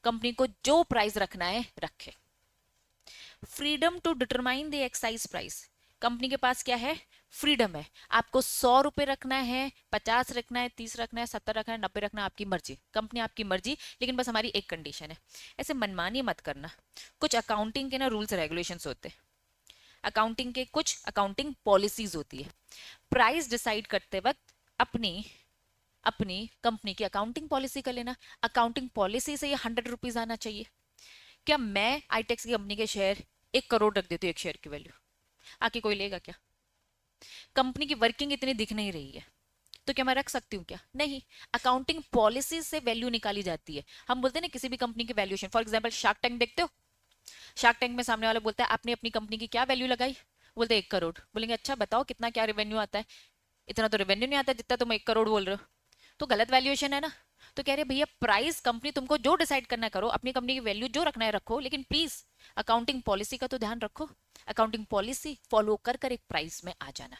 कंपनी को जो प्राइस रखना है रखे। Freedom to determine the excise price, company के पास क्या है, फ्रीडम है। आपको 100 रुपए रखना है, 50 रखना है, 30 रखना है, 70 रखना है, 90 रखना है, आपकी मर्जी, कंपनी आपकी मर्जी। लेकिन बस हमारी एक कंडीशन है, ऐसे मनमानी मत करना। कुछ अकाउंटिंग के ना रूल्स रेगुलेशंस होते हैं, अकाउंटिंग के कुछ अकाउंटिंग पॉलिसीज होती है। प्राइस डिसाइड करते वक्त अपनी अपनी कंपनी की अकाउंटिंग पॉलिसी कर लेना। अकाउंटिंग पॉलिसी से ये 100 रुपीज आना चाहिए। क्या मैं आईटेक्स की कंपनी के शेयर 1 करोड़ रख देती हूँ, एक शेयर की वैल्यू, आके कोई लेगा क्या? कंपनी की वर्किंग इतनी दिख नहीं रही है, तो क्या मैं रख सकती हूँ क्या? नहीं। अकाउंटिंग पॉलिसी से वैल्यू निकाली जाती है। हम बोलते हैं ना किसी भी कंपनी की valuation, for example shark tank देखते हो, शार्क टैंक में सामने वाला बोलता है आपने अपनी कंपनी की क्या वैल्यू लगाई, बोलते हैं 1 करोड़। बोलेंगे अच्छा बताओ कितना क्या रेवेन्यू आता है, इतना तो रेवेन्यू नहीं आता जितना तुम 1 करोड़ बोल रहे हो, तो गलत वैल्यूएशन है ना। तो कह रहे भैया प्राइस कंपनी तुमको जो डिसाइड करना करो, अपनी कंपनी की वैल्यू जो रखना है रखो, लेकिन प्लीज अकाउंटिंग पॉलिसी का तो ध्यान रखो। अकाउंटिंग पॉलिसी फॉलो कर कर एक प्राइस में आ जाना,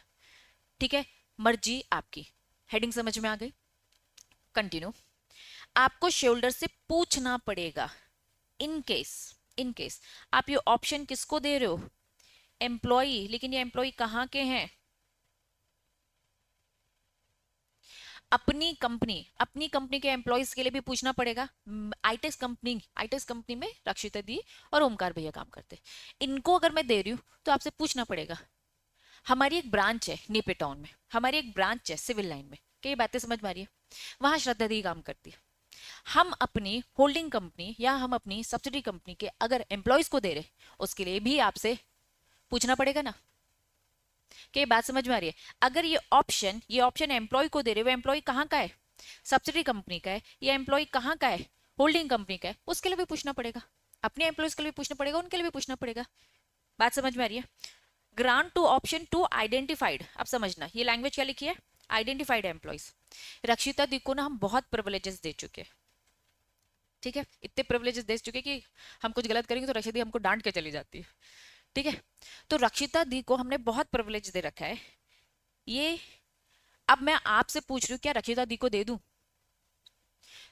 ठीक है, मर्जी आपकी। हेडिंग समझ में आ गई, कंटिन्यू। आपको शोल्डर से पूछना पड़ेगा, इन केस आप ये ऑप्शन किसको दे रहे हो, एम्प्लॉय, लेकिन ये एम्प्लॉय कहाँ के हैं, अपनी कंपनी के एम्प्लॉयज के लिए भी पूछना पड़ेगा। आईटेक्स कंपनी में रक्षिता दी और ओमकार भैया काम करते, इनको अगर मैं दे रही हूँ तो आपसे पूछना पड़ेगा। हमारी एक ब्रांच है नीपे टाउन में, हमारी एक ब्रांच है सिविल लाइन में, कई बातें समझ में आ रही है, वहां श्रद्धा दी काम करती है। हम अपनी होल्डिंग कंपनी या हम अपनी सब्सिडी कंपनी के अगर एम्प्लॉयज को दे रहे, उसके लिए भी आपसे पूछना पड़ेगा ना। क्या बात समझ में आ रही है? अगर ये ऑप्शन एम्प्लॉय को दे रहे, वो एम्प्लॉय कहाँ का है, सब्सिडी कंपनी का है, या एम्प्लॉय कहाँ का है, होल्डिंग कंपनी का है, उसके लिए भी पूछना पड़ेगा, अपने एम्प्लॉयज के लिए भी पूछना पड़ेगा, उनके लिए भी पूछना पड़ेगा। बात समझ में आ रही है? Grant to option to identified, अब समझना ये लैंग्वेज क्या लिखी है, आइडेंटिफाइड एम्प्लॉयज। रक्षिता दी को ना हम बहुत प्रिविलेजेस दे चुके हैं, ठीक है, इतने प्रिविलेजेस दे चुके कि हम कुछ गलत करेंगे तो रक्षिता दी हमको डांट के चली जाती है, ठीक है। तो रक्षिता दी को हमने बहुत प्रिविलेज दे रखा है। ये अब मैं आपसे पूछ रही हूँ क्या रक्षिता दी को दे दूं?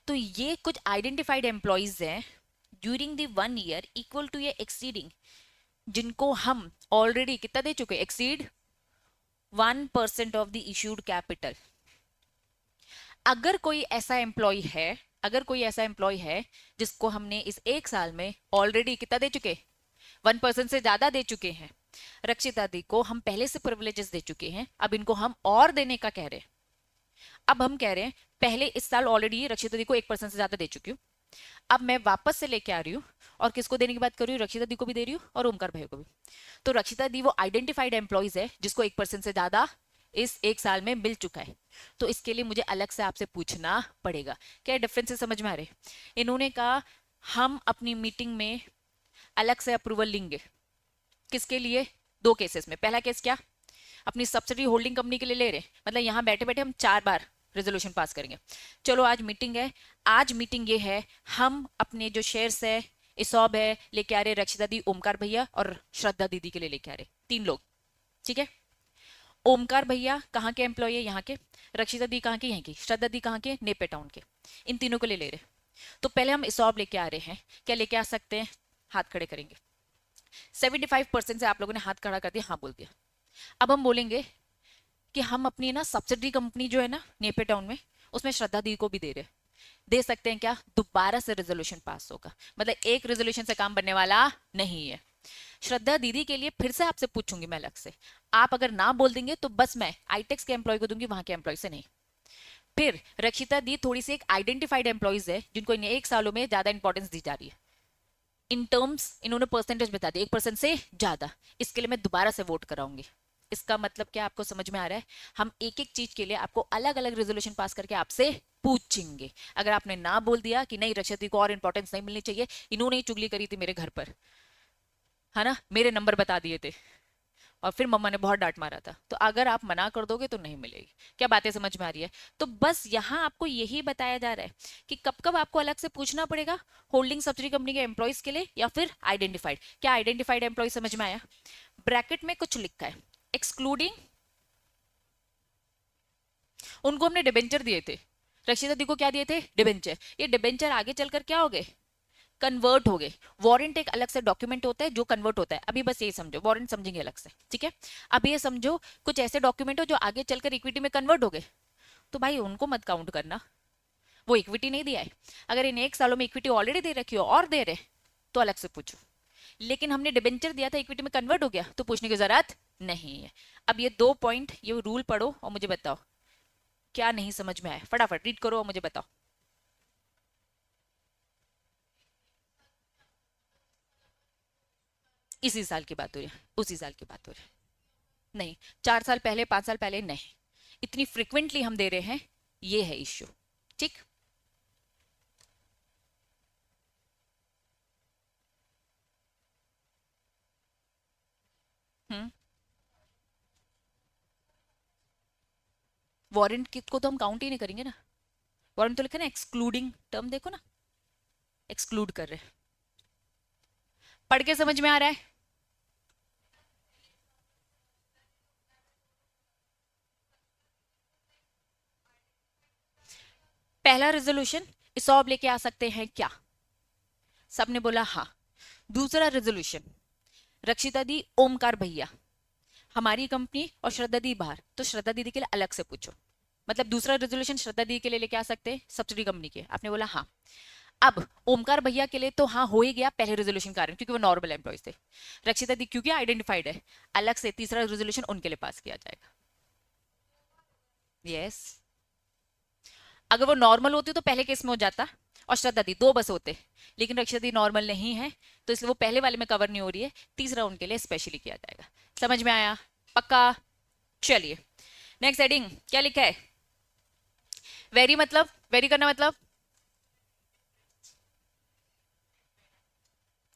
तो ये कुछ आइडेंटिफाइड एम्प्लॉयज हैं during the 1 year equal to या एक्सीडिंग, जिनको हम ऑलरेडी कितना दे चुके, exceed 1% of the issued capital. अगर कोई ऐसा एम्प्लॉय है जिसको हमने इस 1 साल में ऑलरेडी कितना दे चुके, 1% से ज्यादा दे चुके हैं, रक्षिता दी को हम पहले से प्रिविलेजेस दे चुके हैं, अब इनको हम और देने का कह रहे हैं। अब हम कह रहे हैं पहले इस साल ऑलरेडी रक्षिता दी को 1% से ज्यादा दे चुकी हूँ, अब मैं वापस से लेके आ रही हूँ और किसको देने की बात कर रही हूँ, रक्षिता दी को भी दे रही हूँ और ओमकार भाई को भी। तो रक्षिता दी वो आइडेंटिफाइड एम्प्लॉयज है जिसको 1% से ज्यादा इस 1 साल में मिल चुका है, तो इसके लिए मुझे अलग से आपसे पूछना पड़ेगा। क्या डिफरेंसेस समझ में आ रहे? इन्होंने कहा हम अपनी मीटिंग में अलग से अप्रूवल लेंगे, किसके लिए, 2 केसेस में। पहला केस क्या, अपनी सब्सिडी होल्डिंग कंपनी के लिए ले रहे, मतलब यहां बैठे बैठे हम 4 बार रेजोल्यूशन पास करेंगे। चलो आज मीटिंग है, आज मीटिंग ये है, हम अपने जो शेयर्स है इसॉब है लेके आ रहे रक्षिता दी, ओमकार भैया और श्रद्धा दीदी के लिए लेके आ रहे, 3 लोग। ठीक है। ओमकार भैया कहाँ के एम्प्लॉय है, यहाँ के। रक्षिता दी कहाँ की, यहाँ की। श्रद्धा दी कहाँ के, नेपे टाउन के। इन तीनों को ले ले रहे। तो पहले हम इसॉब लेके आ रहे हैं, क्या लेके आ सकते हैं, हाथ खड़े करेंगे। 75% से आप लोगों ने हाथ खड़ा कर दिया, हाँ बोल दिया। अब हम बोलेंगे कि हम अपनी ना सब्सिडरी कंपनी जो है ना नेपे टाउन में, उसमें श्रद्धा दी को भी दे रहे, दे सकते हैं क्या। दोबारा से रेजोल्यूशन पास होगा, मतलब एक रेजोल्यूशन से काम बनने वाला नहीं है। श्रद्धा दीदी के लिए फिर से आपसे पूछूंगी मैं अलग से, आप अगर ना बोल देंगे तो बस मैं आईटेक्स के एम्प्लॉय को दूंगी, वहां के एम्प्लॉय से नहीं। फिर रक्षिता दी थोड़ी सी एक आइडेंटिफाइड एम्प्लॉयज है जिनको इन 1 सालों में ज्यादा इंपॉर्टेंस दी जा रही है। इन टर्म्स इन्होंने परसेंटेज बता दी 1% से ज्यादा, इसके लिए मैं दोबारा से वोट कराऊंगी। इसका मतलब क्या आपको समझ में आ रहा है। हम एक एक चीज के लिए आपको अलग अलग रेजोल्यूशन पास करके आपसे पूछेंगे। अगर आपने ना बोल दिया कि नहीं रक्षिता को और इंपॉर्टेंस नहीं मिलनी चाहिए, इन्होंने ही चुगली करी थी मेरे घर पर, है ना, मेरे नंबर बता दिए थे और फिर मम्मा ने बहुत डांट मारा था, तो अगर आप मना कर दोगे तो नहीं मिलेगी। क्या बातें समझ में आ रही है। तो बस यहाँ आपको यही बताया जा रहा है कि कब कब आपको अलग से पूछना पड़ेगा, होल्डिंग सब्सिडी कंपनी के एम्प्लॉयज के लिए या फिर आइडेंटिफाइड। क्या आइडेंटिफाइड एम्प्लॉय समझ में आया। ब्रैकेट में कुछ लिखा है, एक्सक्लूडिंग, उनको हमने डिबेंचर दिए थे। रक्षिता दी को क्या दिए थे, डिबेंचर। ये डिबेंचर आगे चलकर क्या हो गए, कन्वर्ट हो गए। वारंट एक अलग से डॉक्यूमेंट होता है जो कन्वर्ट होता है, अभी बस ये समझो, वारंट समझेंगे अलग से, ठीक है। अब ये समझो कुछ ऐसे डॉक्यूमेंट हो जो आगे चलकर इक्विटी में कन्वर्ट हो गए, तो भाई उनको मत काउंट करना, वो इक्विटी नहीं दिया है। अगर इन 1 सालों में इक्विटी ऑलरेडी दे रखी हो और दे रहे, तो अलग से पूछो। लेकिन हमने डिबेंचर दिया था, इक्विटी में कन्वर्ट हो गया, तो पूछने की जरूरत नहीं है। अब ये 2 पॉइंट, ये रूल पढ़ो और मुझे बताओ क्या नहीं समझ में आया, फटाफट रीड करो और मुझे बताओ। इसी साल की बात हो रही है, उसी साल की बात हो रही है। नहीं, 4 साल पहले 5 साल पहले नहीं, इतनी फ्रिक्वेंटली हम दे रहे हैं, ये है इश्यू। ठीक। हम्म। वारंट को तो हम काउंट ही नहीं करेंगे ना, वारंट तो लिखा ना एक्सक्लूडिंग, टर्म देखो ना, एक्सक्लूड कर रहे हैं। पढ़ के समझ में आ रहा है। पहला रेजोल्यूशन, इसॉब लेके आ सकते हैं क्या, सबने बोला हाँ। दूसरा रेजोल्यूशन, रक्षिता दी, ओमकार भैया, हमारी कंपनी और श्रद्धा दी बाहर, तो श्रद्धा दीदी के लिए अलग से पूछो। मतलब दूसरा रेजोल्यूशन श्रद्धा दीदी के लिए लेके आ सकते हैं सब्सिडी कंपनी के, आपने बोला हाँ। अब ओमकार भैया के लिए तो हाँ हो ही गया पहले रेजोल्यूशन कारण, क्योंकि वो नॉर्मल एम्प्लॉयज थे। रक्षिता दी क्योंकि आइडेंटिफाइड है, अलग से तीसरा रेजोल्यूशन उनके लिए पास किया जाएगा। यस। अगर वो नॉर्मल होती तो पहले केस में हो जाता, और श्रद्धा दी 2 बस होते, लेकिन रक्षा दी नॉर्मल नहीं है, तो इसलिए वो पहले वाले में कवर नहीं हो रही है, तीसरा उनके लिए स्पेशली किया जाएगा। समझ में आया, पक्का। चलिए नेक्स्ट हेडिंग क्या लिखा है, वेरी मतलब, वेरी करना मतलब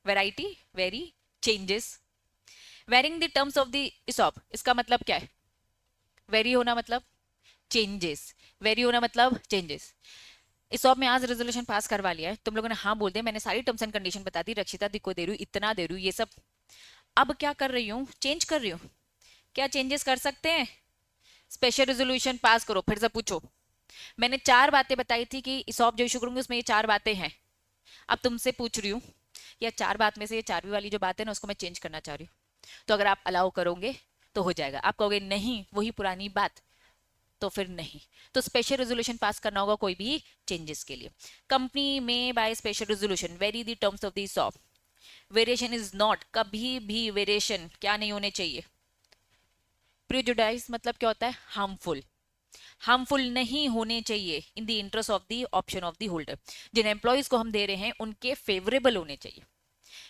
variety, vary, changes. Varying the terms of the ESOP, इसका मतलब क्या है, वेरी होना मतलब चेंजेस, वेरी होना मतलब चेंजेस। इसॉप में आज रेजोल्यूशन पास करवा लिया है, तुम लोगों ने हाँ बोल दिया, मैंने सारी टर्म्स एंड कंडीशन बता दी, रक्षिता दी को दे रही हूँ, इतना दे रही हूँ, ये सब। अब क्या कर रही हूँ, चेंज कर रही हूँ। क्या चेंजेस कर सकते हैं, स्पेशल रेजोल्यूशन पास करो, फिर से पूछो। मैंने 4 बातें बताई थी कि इसॉप जो इशू करूंगी उसमें ये 4 बातें हैं। अब तुमसे पूछ रही हूँ, या 4 बात में से ये 4वीं वाली जो बात है ना, उसको मैं चेंज करना चाह रही हूँ, तो अगर आप अलाउ करोगे तो हो जाएगा, आप कहोगे नहीं वही पुरानी बात, तो फिर नहीं। तो स्पेशल रेजोल्यूशन पास करना होगा कोई भी चेंजेस के लिए। कंपनी में by special resolution very the terms of the shop, variation is not, कभी भी वेरिएशन क्या नहीं होने चाहिए, प्रिजुडाइज मतलब क्या होता है, हार्मफुल, हार्मफुल नहीं होने चाहिए in the interest of the option of the holder. जिन एम्प्लॉयज को हम दे रहे हैं उनके फेवरेबल होने चाहिए।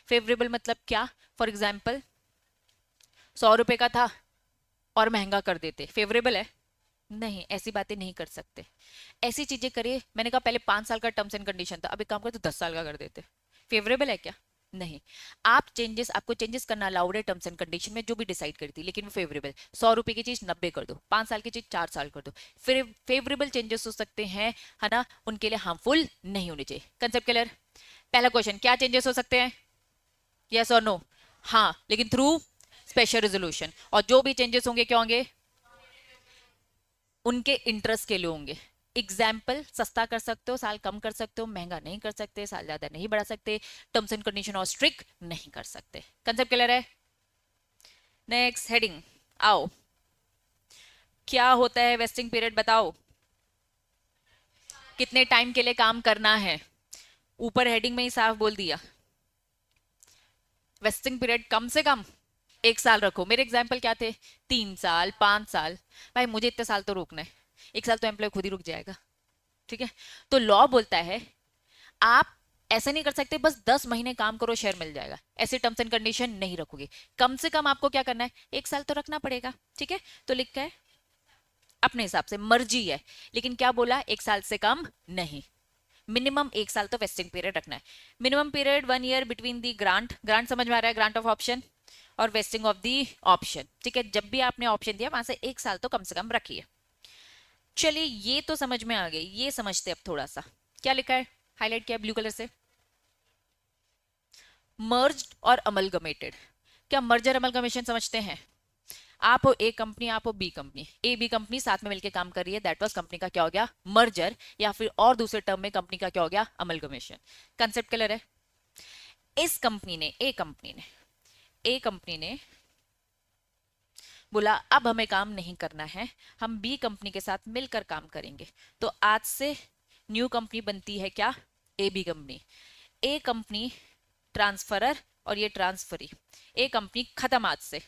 फेवरेबल मतलब क्या, फॉर एग्जाम्पल 100 रुपए का था और महंगा कर देते, फेवरेबल है, नहीं, ऐसी बातें नहीं कर सकते। ऐसी चीजें करिए, मैंने कहा पहले 5 साल का टर्म्स एंड कंडीशन था, अब एक काम करते 10 साल का कर देते, फेवरेबल है क्या, नहीं। आप चेंजेस, आपको चेंजेस करना अलाउड है टर्म्स एंड कंडीशन में, जो भी डिसाइड करती, लेकिन वो फेवरेबल, 100 रुपए की चीज 90 कर दो, 5 साल की चीज 4 साल कर दो, फिर फेवरेबल चेंजेस हो सकते हैं, है ना, उनके लिए हार्मफुल नहीं होने चाहिए। Concept clear. पहला क्वेश्चन, क्या चेंजेस हो सकते हैं? यस और नो? हाँ, लेकिन थ्रू स्पेशल रेजोल्यूशन। और जो भी चेंजेस होंगे क्या होंगे? उनके इंटरेस्ट के लिए होंगे। एग्जाम्पल, सस्ता कर सकते हो, साल कम कर सकते हो, महंगा नहीं कर सकते, साल ज्यादा नहीं बढ़ा सकते, टर्म्स एंड कंडीशन और स्ट्रिक्ट नहीं कर सकते। कंसेप्ट क्लियर है? नेक्स्ट हेडिंग आओ। क्या होता है वेस्टिंग पीरियड, बताओ। कितने टाइम के लिए काम करना है? ऊपर हेडिंग में ही साफ बोल दिया, वेस्टिंग पीरियड कम से कम 1 साल रखो। मेरे एग्जाम्पल क्या थे? 3 साल, 5 साल। भाई मुझे इतने साल तो रोकना है, 1 साल तो एम्प्लॉय खुद ही रुक जाएगा। ठीक है, तो लॉ बोलता है आप ऐसे नहीं कर सकते बस 10 महीने काम करो शेयर मिल जाएगा, ऐसे टर्म्स एंड कंडीशन नहीं रखोगे। कम से कम आपको क्या करना है? 1 साल तो रखना पड़ेगा। ठीक है, तो लिखा है अपने हिसाब से, मर्जी है, लेकिन क्या बोला? 1 साल से कम नहीं। मिनिमम 1 साल तो वेस्टिंग पीरियड रखना है। Minimum period 1 year between the grant, grant समझ में आ रहा है? ग्रांट ऑफ ऑप्शन और वेस्टिंग ऑफ दी ऑप्शन। ठीक है, जब भी आपने ऑप्शन दिया वहां से 1 साल तो कम से कम रखिए। चलिए ये तो समझ में आ गई, ये समझते अब थोड़ा सा। क्या लिखा है, हाईलाइट किया ब्लू कलर से? मर्ज्ड और अमलगमेटेड। क्या मर्जर अमलगमेशन समझते हैं? आप हो ए कंपनी, आप हो B company, A B company साथ में मिलकर काम कर रही है, दैट वाज कंपनी का क्या हो गया? मर्जर। या फिर और दूसरे टर्म में कंपनी का क्या हो गया? अमलगमेशन। कंसेप्ट क्लियर है? इस कंपनी ने, ए कंपनी ने बोला अब हमें काम नहीं करना है, हम बी कंपनी के साथ मिलकर काम करेंगे। तो आज से न्यू कंपनी बनती है क्या? A B company. A company transferor और ये ट्रांसफरी। ए कंपनी खत्म आज से।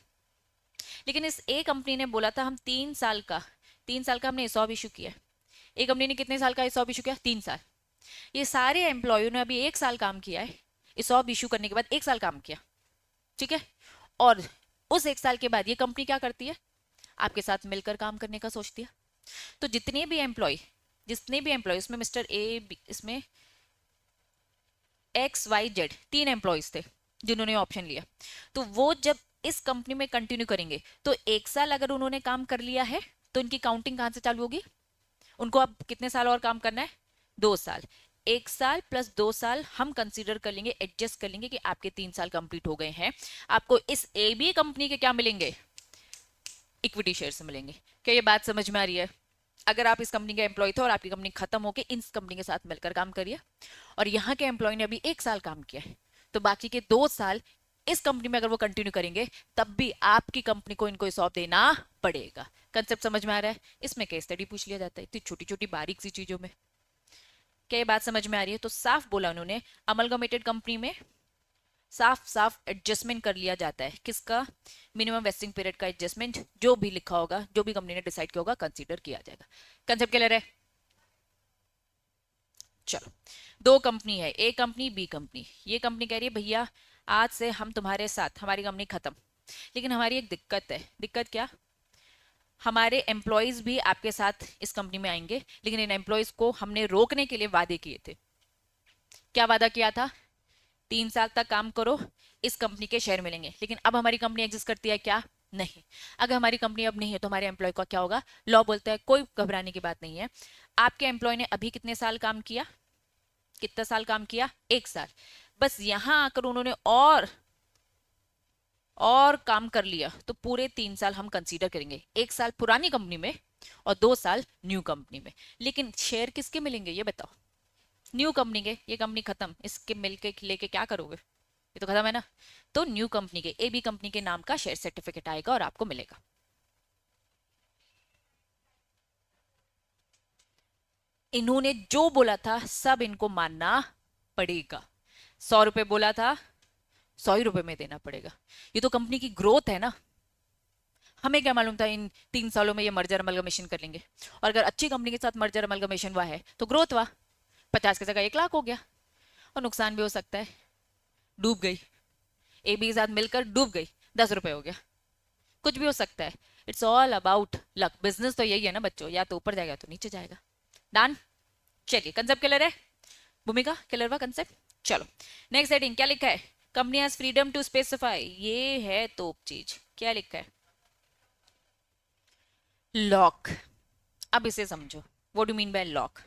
लेकिन इस ए कंपनी ने बोला था हम 3 साल का, 3 साल का हमने ESOP इशू किया। ए कंपनी ने कितने साल का ESOP इशू किया? 3 साल। ये सारे एम्प्लॉय ने अभी 1 साल काम किया है, ESOP इशू करने के बाद 1 साल काम किया। ठीक है, और उस 1 साल के बाद ये कंपनी क्या करती है? आपके साथ मिलकर काम करने का सोचती है। तो जितने भी एम्प्लॉय इसमें मिस्टर ए, इसमें XYZ 3 एम्प्लॉयज थे जिन्होंने ऑप्शन लिया, तो वो जब इस कंपनी में कंटिन्यू करेंगे तो 1 साल अगर उन्होंने काम कर लिया है तो इनकी काउंटिंग कहां से चालू होगी? उनको अब कितने साल और काम करना है? 2 साल। 1 साल प्लस 2 साल हम कंसीडर कर लेंगे, एडजस्ट कर लेंगे कि आपके 3 साल कंप्लीट हो गए हैं। आपको इस ए बी कंपनी के क्या मिलेंगे? इक्विटी शेयर मिलेंगे। क्या ये बात समझ में आ रही है? अगर आप इस कंपनी के एम्प्लॉय थे और आपकी कंपनी खत्म होकर इस कंपनी के साथ मिलकर काम करिए, और यहाँ के एम्प्लॉय ने अभी 1 साल काम किया है, तो बाकी के 2 साल इस कंपनी में अगर वो कंटिन्यू करेंगे तब भी आपकी कंपनी को इनको ESOP देना पड़ेगा। कंसेप्ट समझ में आ रहा है? इसमें केस स्टडी पूछ लिया जाता है इतनी छोटी छोटी बारीक सी चीजों में। क्या ये बात समझ में आ रही है? तो साफ बोला उन्होंने, अमलगमेटेड कंपनी में साफ साफ एडजस्टमेंट कर लिया जाता है। किसका? मिनिमम वेस्टिंग पीरियड का एडजस्टमेंट, जो भी लिखा होगा, जो भी कंपनी ने डिसाइड किया होगा, कंसीडर किया जाएगा। कंसेप्ट क्लियर है? चलो, दो कंपनी है, ए कंपनी बी कंपनी। ये कंपनी कह रही है भैया आज से हम तुम्हारे साथ, हमारी कंपनी खत्म, लेकिन हमारी एक दिक्कत है। दिक्कत क्या? हमारे एम्प्लॉयज भी आपके साथ इस कंपनी में आएंगे, लेकिन इन एम्प्लॉयज को हमने रोकने के लिए वादे किए थे। क्या वादा किया था? 3 साल तक काम करो, इस कंपनी के शेयर मिलेंगे। लेकिन अब हमारी कंपनी एग्जिस्ट करती है क्या? नहीं। अगर हमारी कंपनी अब नहीं है तो हमारे एम्प्लॉय का क्या होगा? लॉ बोलता है कोई घबराने की बात नहीं है। आपके एम्प्लॉय ने अभी कितने साल काम किया? कितना साल काम किया? 1 साल। बस यहां आकर उन्होंने और काम कर लिया तो पूरे 3 साल हम कंसीडर करेंगे, 1 साल पुरानी कंपनी में और 2 साल न्यू कंपनी में। लेकिन शेयर किसके मिलेंगे ये बताओ? न्यू कंपनी के। ये कंपनी खत्म, इसके मिलके लेके क्या करोगे? ये तो खत्म है ना। तो न्यू कंपनी के, एबी कंपनी के नाम का शेयर सर्टिफिकेट आएगा और आपको मिलेगा। इन्होंने जो बोला था सब इनको मानना पड़ेगा। 100 रुपए बोला था, 100 ही रुपए में देना पड़ेगा। ये तो कंपनी की ग्रोथ है ना। हमें क्या मालूम था इन 3 सालों में ये मर्जर अमलगमेशन कर लेंगे? और अगर अच्छी कंपनी के साथ मर्जर अमलगमेशन हुआ है तो ग्रोथ हुआ, 50 की जगह 1 लाख हो गया। और नुकसान भी हो सकता है, डूब गई, एबी के साथ मिलकर डूब गई, 10 रुपए हो गया। कुछ भी हो सकता है। It's all about luck. Business तो यही है ना बच्चों, या तो ऊपर जाएगा तो नीचे जाएगा। डन। चलिए, कंसेप्ट क्लियर है? भूमिका क्लियर हुआ कंसेप्ट? चलो, नेक्स्ट हेडिंग क्या लिखा है? Company has freedom to specify. ये है तो चीज, क्या लिखा है? लॉक। अब इसे समझो, what do mean by lock?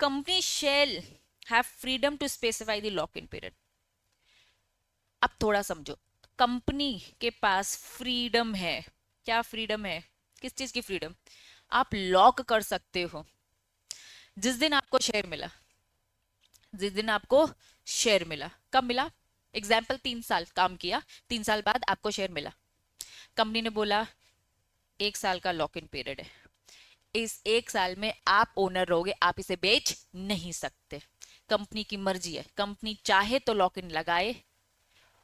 Company shall have freedom to specify the lock in period. अब थोड़ा समझो, कंपनी के पास फ्रीडम है। क्या फ्रीडम है? किस चीज की फ्रीडम? आप लॉक कर सकते हो। जिस दिन आपको शेयर मिला, जिस दिन आपको शेयर मिला, कब मिला? एग्जाम्पल 3 साल काम किया, 3 साल बाद आपको शेयर मिला, कंपनी ने बोला 1 साल का लॉक इन पीरियड है, इस 1 साल में आप ओनर रहोगे, आप इसे बेच नहीं सकते। कंपनी की मर्जी है, कंपनी चाहे तो लॉक इन लगाए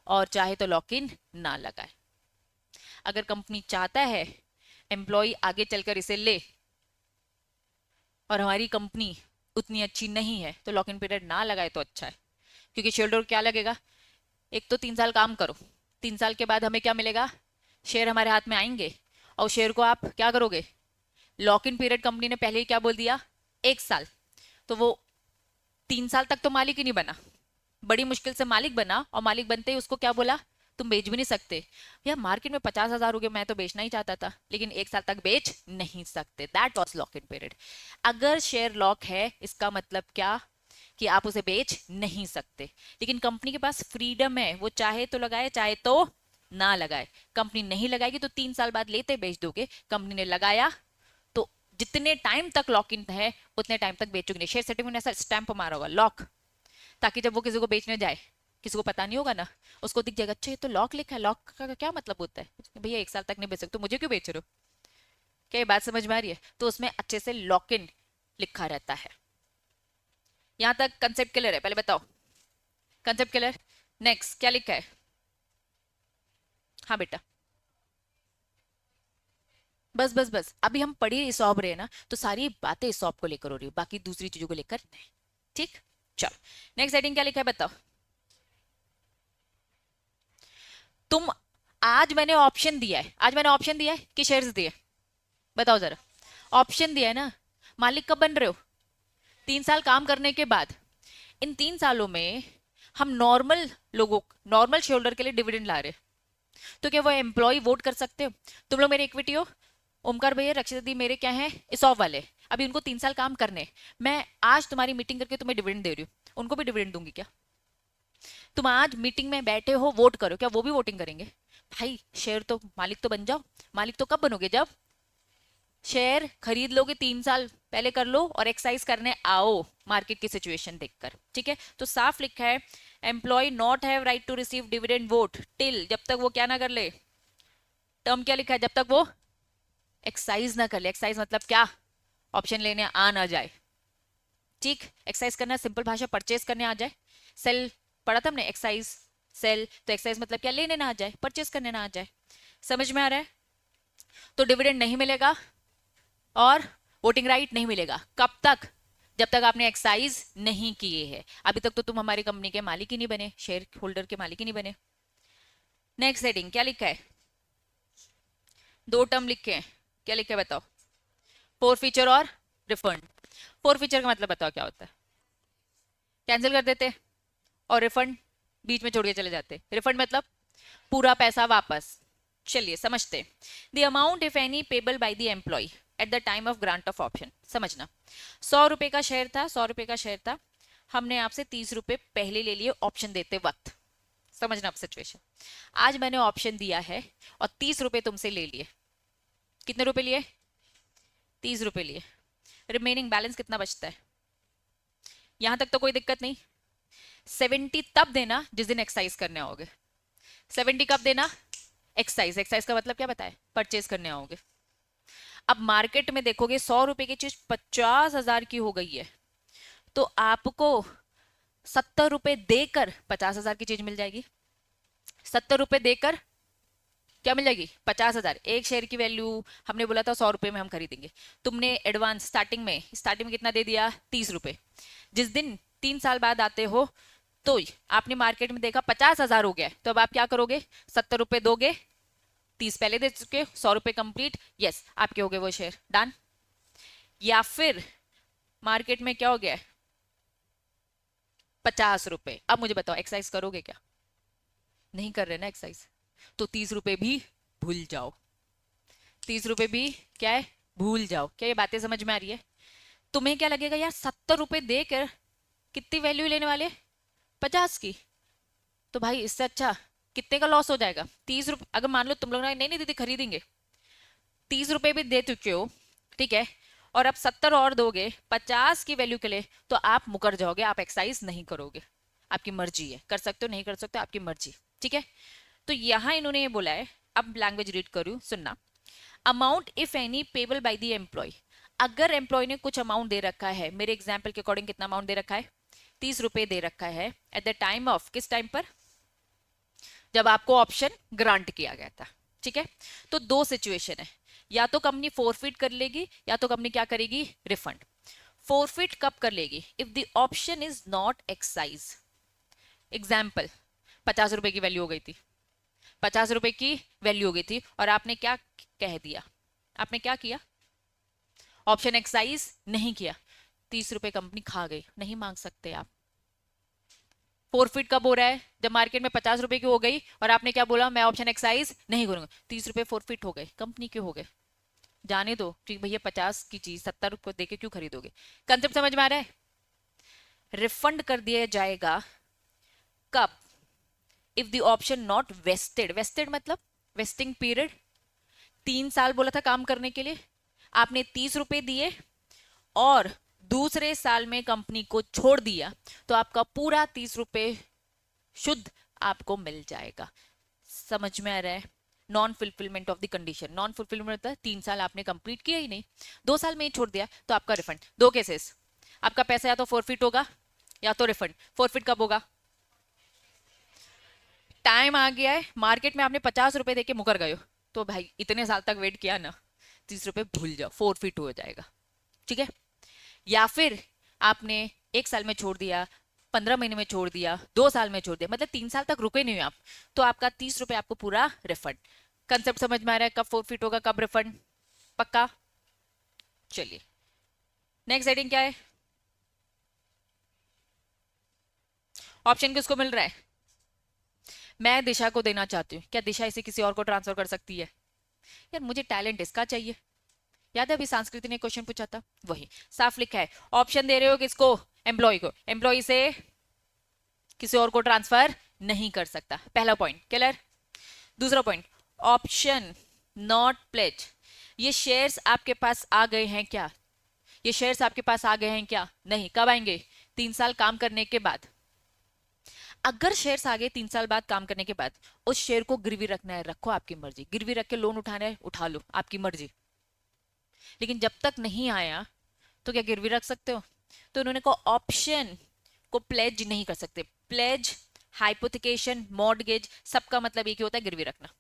और चाहे तो लॉक इन ना लगाए। अगर कंपनी चाहता है एम्प्लॉय आगे चलकर इसे ले और हमारी कंपनी उतनी अच्छी नहीं है तो लॉक इन पीरियड ना लगाए तो अच्छा है, क्योंकि शेयर होल्डर क्या लगेगा, एक तो 3 साल काम करो, 3 साल के बाद हमें क्या मिलेगा? शेयर हमारे हाथ में आएंगे और शेयर को आप क्या करोगे? लॉक इन पीरियड कंपनी ने पहले ही क्या बोल दिया, 1 साल। तो वो 3 साल तक तो मालिक ही नहीं बना, बड़ी मुश्किल से मालिक बना, और मालिक बनते ही उसको क्या बोला, तुम बेच भी नहीं सकते। यार मार्केट में 50,000 हो गए, मैं तो बेचना ही चाहता था, लेकिन 1 साल तक बेच नहीं सकते। That was lock in period. अगर शेयर लॉक है इसका मतलब क्या, कि आप उसे बेच नहीं सकते, लेकिन कंपनी के पास फ्रीडम है, वो चाहे तो लगाए चाहे तो ना लगाए। कंपनी नहीं लगाएगी तो 3 साल बाद लेते बेच दोगे, कंपनी ने लगाया तो जितने टाइम तक लॉक इन है उतने टाइम तक बेचोगे नहीं। शेयर सर्टिफिकेट ऐसा स्टैंप मारा होगा लॉक, ताकि जब वो किसी को बेचने जाए, किसी को पता नहीं होगा ना, उसको दिख जाएगा अच्छा ये तो लॉक लिखा है, लॉक का क्या मतलब होता है भैया, 1 साल तक नहीं बेच सकते तो मुझे क्यों बेच रहे हो? क्या ये बात समझ में आ रही है? तो उसमें अच्छे से लॉक इन लिखा रहता है। यहां तक कंसेप्ट क्लियर है? पहले बताओ, कंसेप्ट क्लियर? नेक्स्ट क्या लिखा है? हाँ बेटा, बस बस बस, अभी हम पढ़ी इसॉप रहे ना, तो सारी बातें इसॉप को लेकर हो रही है, बाकी दूसरी चीजों को लेकर नहीं। ठीक, चलो नेक्स्ट हेडिंग क्या लिखा है बताओ। तुम, आज मैंने ऑप्शन दिया है, आज मैंने ऑप्शन दिया है कि शेयर्स दिए? बताओ जरा, ऑप्शन दिया है ना। मालिक कब बन रहे हो? 3 साल काम करने के बाद। इन 3 सालों में हम नॉर्मल लोगों, नॉर्मल शेयर होल्डर के लिए डिविडेंड ला रहे हैं, तो क्या वो एम्प्लॉय वोट कर सकते हो? तुम लोग मेरे इक्विटी हो, ओमकार भैया रक्षिता दी मेरे क्या है, इसॉप वाले, अभी उनको 3 साल काम करने, मैं आज तुम्हारी मीटिंग करके तुम्हें डिविडेंड दे रही हूँ, उनको भी डिविडेंड दूंगी क्या? तुम आज मीटिंग में बैठे हो, वोट करो, क्या वो भी वोटिंग करेंगे? भाई शेयर तो मालिक तो बन जाओ। मालिक तो कब बनोगे, जब शेयर खरीद लोगे, 3 साल पहले कर लो और एक्सरसाइज करने आओ मार्केट की सिचुएशन देखकर। ठीक है, तो साफ लिखा है employ not have right to receive dividend vote till, जब तक वो क्या ना कर ले, टर्म क्या लिखा है, जब तक वो एक्सरसाइज ना कर ले। एक्सरसाइज मतलब क्या? ऑप्शन लेने आ ना जाए। ठीक, एक्सरसाइज करना सिंपल भाषा, परचेज करने आ जाए। सेल पढ़ा था हमने, एक्सरसाइज सेल, तो एक्सरसाइज मतलब क्या, लेने ना आ जाए, परचेज करने ना आ जाए। समझ में आ रहा है? तो डिविडेंड नहीं मिलेगा और वोटिंग राइट नहीं मिलेगा, कब तक? जब तक आपने एक्सरसाइज नहीं किए हैं। अभी तक तो तुम हमारी कंपनी के मालिक ही नहीं बने, शेयर होल्डर के मालिक ही नहीं बने। नेक्स्ट हेडिंग क्या लिखा है? 2 टर्म लिखे हैं, क्या लिखे हैं बताओ? फोर फीचर और रिफंड। फोर फीचर का मतलब बताओ क्या होता है? कैंसिल कर देते और रिफंड बीच में छोड़ के चले जाते। रिफंड मतलब पूरा पैसा वापस। चलिए समझते। The amount if any payable by the employ at the time of grant of option. समझना, 100 रुपए का शेयर था, 100 रुपए का शेयर था, हमने आपसे 30 रुपए पहले ले लिए ऑप्शन देते वक्त। समझना आप सिचुएशन, आज मैंने ऑप्शन दिया है और 30 रुपए तुमसे ले लिए। कितने रुपए लिए? 30 रुपए लिए। रिमेनिंग बैलेंस कितना बचता है? यहां तक तो कोई दिक्कत नहीं। 70 तब देना जिस दिन एक्सरसाइज करने आओगे। 70 कब देना? एक्सरसाइज, एक्सरसाइज का मतलब क्या बताए, परचेज करने आओगे। अब मार्केट में देखोगे 100 रुपए की चीज 50,000 की हो गई है, तो आपको 70 रुपए देकर 50,000 की चीज मिल जाएगी। 70 रुपए देकर क्या मिल जाएगी? 50,000। एक शेयर की वैल्यू हमने बोला था 100 रुपए में हम खरीदेंगे, तुमने एडवांस स्टार्टिंग में कितना दे दिया? 30 रुपए। जिस दिन 3 साल बाद आते हो तो आपने मार्केट में देखा 50,000 हो गया, तो अब आप क्या करोगे? 70 रुपए दोगे, 30 पहले दे चुके, 100 रुपए कंप्लीट, यस आपके हो गए वो शेयर डन। या फिर मार्केट में क्या हो गया? 50 रुपए। अब मुझे बताओ एक्सरसाइज करोगे क्या? नहीं कर रहे ना एक्सरसाइज, तो 30 रुपए भी भूल जाओ। 30 रुपए भी क्या है? भूल जाओ। क्या ये बातें समझ में आ रही है? तुम्हें क्या लगेगा यार 70 रुपए देकर कितनी वैल्यू लेने वाले, 50 की। तो भाई इससे अच्छा कितने का लॉस हो जाएगा, 30 रुपये। अगर मान लो तुम लोग ना नहीं नहीं दीदी खरीदेंगे, 30 रुपये भी दे चुके हो, ठीक है, और अब 70 और दोगे 50 की वैल्यू के लिए, तो आप मुकर जाओगे, आप एक्सरसाइज नहीं करोगे। आपकी मर्जी है, कर सकते हो नहीं कर सकते हो, आपकी मर्जी, ठीक है। तो यहां इन्होंने ये बोला है, अब लैंग्वेज रीड करूं, सुनना। Amount if any payable by the employ. अगर एम्प्लॉय ने कुछ अमाउंट दे रखा है, मेरे एग्जाम्पल के अकॉर्डिंग कितना अमाउंट दे रखा है, 30 रुपए दे रखा है, एट द टाइम ऑफ, किस टाइम पर, जब आपको ऑप्शन ग्रांट किया गया था, ठीक है। तो दो सिचुएशन है, या तो कंपनी फोरफिट कर लेगी, या तो कंपनी क्या करेगी, रिफंड। फोरफिट कब कर लेगी, if the option is not excise. Example, 50 रुपए की वैल्यू हो गई थी, 50 रुपए की वैल्यू हो गई थी, और आपने क्या कह दिया, आपने क्या किया, ऑप्शन एक्साइज नहीं किया, 30 रुपए कंपनी खा गई, नहीं मांग सकते आप। फोरफिट कब हो रहा है, जब मार्केट में 50 रुपए की हो गई और आपने क्या बोला, मैं ऑप्शन एक्साइज नहीं करूंगा, 30 रुपए फोरफिट हो गए, कंपनी के हो गए, जाने दो, क्योंकि भैया 50 की चीज 70 को देके क्यों खरीदोगे। कंसेप्ट समझ में आ रहा है। रिफंड कर दिया जाएगा कब, if the option not vested, vested मतलब वेस्टिंग पीरियड, 3 साल बोला था काम करने के लिए, आपने 30 रुपए दिए और दूसरे साल में कंपनी को छोड़ दिया, तो आपका पूरा 30 रुपए शुद्ध आपको मिल जाएगा। समझ में आ रहा है। Non fulfilment of the condition, non fulfilment होता है 3 साल आपने कंप्लीट किया ही नहीं, 2 साल में ही छोड़ दिया, तो आपका रिफंड। दो केसेस, आपका पैसा या तो फोरफिट होगा या तो रिफंड। फोरफिट कब होगा, टाइम आ गया है, मार्केट में आपने 50 रुपए देके मुकर गए हो, तो भाई इतने साल तक वेट किया ना, 30 रुपए भूल जाओ, फोरफिट हो जाएगा, ठीक है। या फिर आपने 1 साल में छोड़ दिया, 15 महीने में छोड़ दिया, 2 साल में छोड़ दिया, मतलब 3 साल तक रुके नहीं हुए आप, तो आपका 30 रुपए आपको पूरा रिफंड। कंसेप्ट समझ में आ रहा है, कब फोरफिट होगा कब रिफंड, पक्का। चलिए नेक्स्ट हेडिंग क्या है, ऑप्शन किसको मिल रहा है, मैं दिशा को देना चाहती हूँ, क्या दिशा इसे किसी और को ट्रांसफर कर सकती है। यार मुझे टैलेंट इसका चाहिए, याद है अभी संस्कृति ने क्वेश्चन पूछा था, वही साफ लिखा है। ऑप्शन दे रहे हो किसको, एम्प्लॉय को, एम्प्लॉय से किसी और को ट्रांसफर नहीं कर सकता, पहला पॉइंट क्लियर। दूसरा पॉइंट, ऑप्शन नॉट प्लेज, ये शेयर्स आपके पास आ गए हैं क्या, ये शेयर्स आपके पास आ गए हैं क्या, नहीं, कब आएंगे, 3 साल काम करने के बाद। अगर शेयर्स आ गए 3 साल बाद काम करने के बाद, उस शेयर को गिरवी रखना है रखो, आपकी मर्जी, गिरवी रख के लोन उठाना है उठा लो, आपकी मर्जी। लेकिन जब तक नहीं आया तो क्या गिरवी रख सकते हो, तो उन्होंने को ऑप्शन को प्लेज नहीं कर सकते। प्लेज, हाइपोथिकेशन, मॉर्गेज, सबका मतलब एक ही होता है, गिरवी रखना।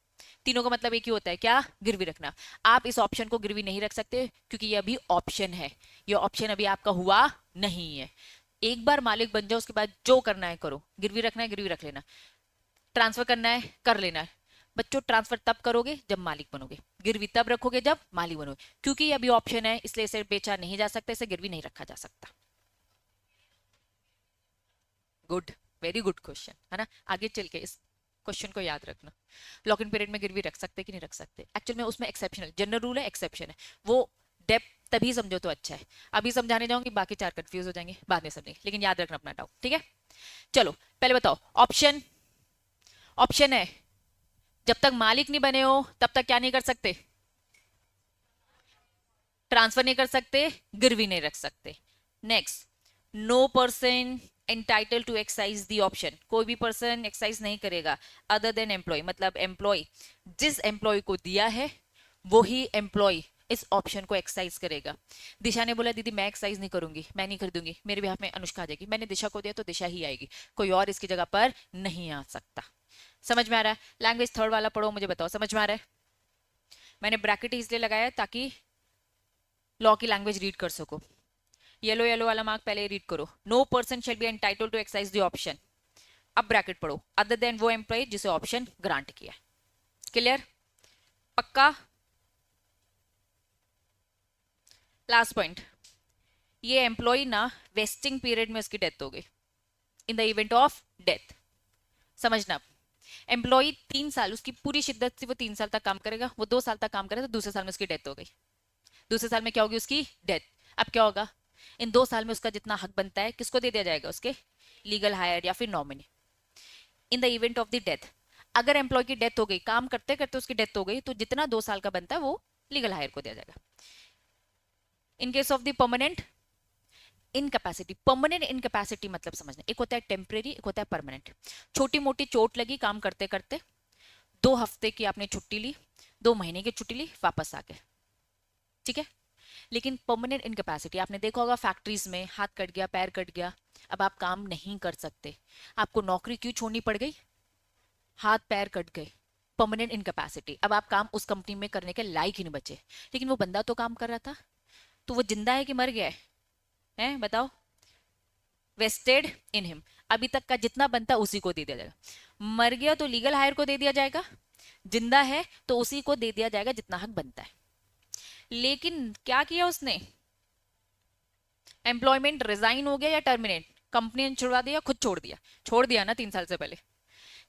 तीनों का मतलब एक ही होता है, क्या, गिरवी रखना। आप इस ऑप्शन को गिरवी नहीं रख सकते, क्योंकि ये अभी ऑप्शन है, ये ऑप्शन अभी आपका हुआ नहीं है। एक बार मालिक बन जाओ, उसके बाद जो करना है करो, गिरवी रखना है गिरवी रख लेना, ट्रांसफर करना है कर लेना है। बच्चों ट्रांसफर तब करोगे जब मालिक बनोगे, गिरवी तब रखोगे जब मालिक बनोगे, क्योंकि ये अभी ऑप्शन है, इसलिए इसे बेचा नहीं जा सकता, इसे गिरवी नहीं रखा जा सकता। गुड, वेरी गुड क्वेश्चन है ना। आगे चल के इस क्वेश्चन को याद रखना, लॉक इन पीरियड में गिरवी रख सकते कि नहीं रख सकते, एक्चुअल में उसमें एक्सेप्शनल, जनरल रूल है, एक्सेप्शन है, वो डेप्थ तभी समझो तो अच्छा है। अभी समझाने जाऊंगी बाकी 4 कंफ्यूज हो जाएंगे, बाद में समझेंगे, लेकिन याद रखना अपना डाउट, ठीक है। चलो पहले बताओ, ऑप्शन, ऑप्शन है जब तक मालिक नहीं बने हो तब तक क्या नहीं कर सकते, ट्रांसफर नहीं कर सकते, गिरवी नहीं रख सकते। Next, no person entitle to excise the option, कोई भी पर्सन एक्साइज नहीं करेगा अदर देन एम्प्लॉय, मतलब एम्प्लॉय, जिस एम्प्लॉय को दिया है वो ही एम्प्लॉय इस ऑप्शन को एक्साइज करेगा। दिशा ने बोला दीदी मैं एक्साइज नहीं करूंगी, मैं नहीं खरीदूंगी, मेरे बिहाफ में अनुष्का आ जाएगी, मैंने दिशा को दिया तो दिशा ही आएगी, कोई और इसकी जगह पर नहीं आ सकता। समझ में आ रहा है। लैंग्वेज थर्ड वाला पढ़ो, मुझे बताओ समझ में आ रहा है। मैंने ब्रैकेट इसलिए लगाया ताकि लॉ की लैंग्वेज रीड कर सको। येलो येलो वाला मार्क पहले रीड करो, no person shall be entitle to excise the option. अब ब्रैकेट पढ़ो, अदर देन वो एम्प्लॉय जिसे ऑप्शन ग्रांट किया। क्लियर, पक्का। लास्ट पॉइंट, ये एम्प्लॉय ना वेस्टिंग पीरियड में उसकी डेथ हो गई, in the event of death. समझना, एम्प्लॉय 3 साल, उसकी पूरी शिद्दत से वो 3 साल तक काम करेगा, वो 2 साल तक काम करेगा, तो दूसरे साल में उसकी डेथ हो गई, दूसरे साल में क्या होगी उसकी डेथ। अब क्या होगा, इन 2 साल में उसका जितना हक बनता है किसको दे दिया जाएगा, उसके लीगल हायर या फिर nominee. In the event of the death, अगर एम्प्लॉय की डेथ हो गई, काम करते करते उसकी डेथ हो गई, तो जितना 2 साल का बनता है वो लीगल हायर को दिया जाएगा। In case of the permanent incapacity, permanent incapacity मतलब समझना, एक होता है टेम्परेरी, एक होता है परमानेंट। छोटी मोटी चोट लगी काम करते करते, 2 हफ्ते की आपने छुट्टी ली, 2 महीने की छुट्टी ली, वापस आ गए, ठीक है। लेकिन परमानेंट इनकैपेसिटी, आपने देखा होगा फैक्ट्रीज में हाथ कट गया, पैर कट गया, अब आप काम नहीं कर सकते, आपको नौकरी क्यों छोड़नी पड़ गई, हाथ पैर कट गए, परमानेंट इनकैपेसिटी, अब आप काम उस कंपनी में करने के लायक ही नहीं बचे। लेकिन वो बंदा तो काम कर रहा था, तो वो जिंदा है कि मर गया है बताओ, वेस्टेड इन हिम, अभी तक का जितना बनता उसी को दे दिया जाएगा। मर गया तो लीगल हायर को दे दिया जाएगा, जिंदा है तो उसी को दे दिया जाएगा जितना हक बनता है। लेकिन क्या किया उसने, एम्प्लॉयमेंट रिजाइन हो गया या टर्मिनेट, कंपनी ने छुड़वा दिया, खुद छोड़ दिया ना 3 साल से पहले।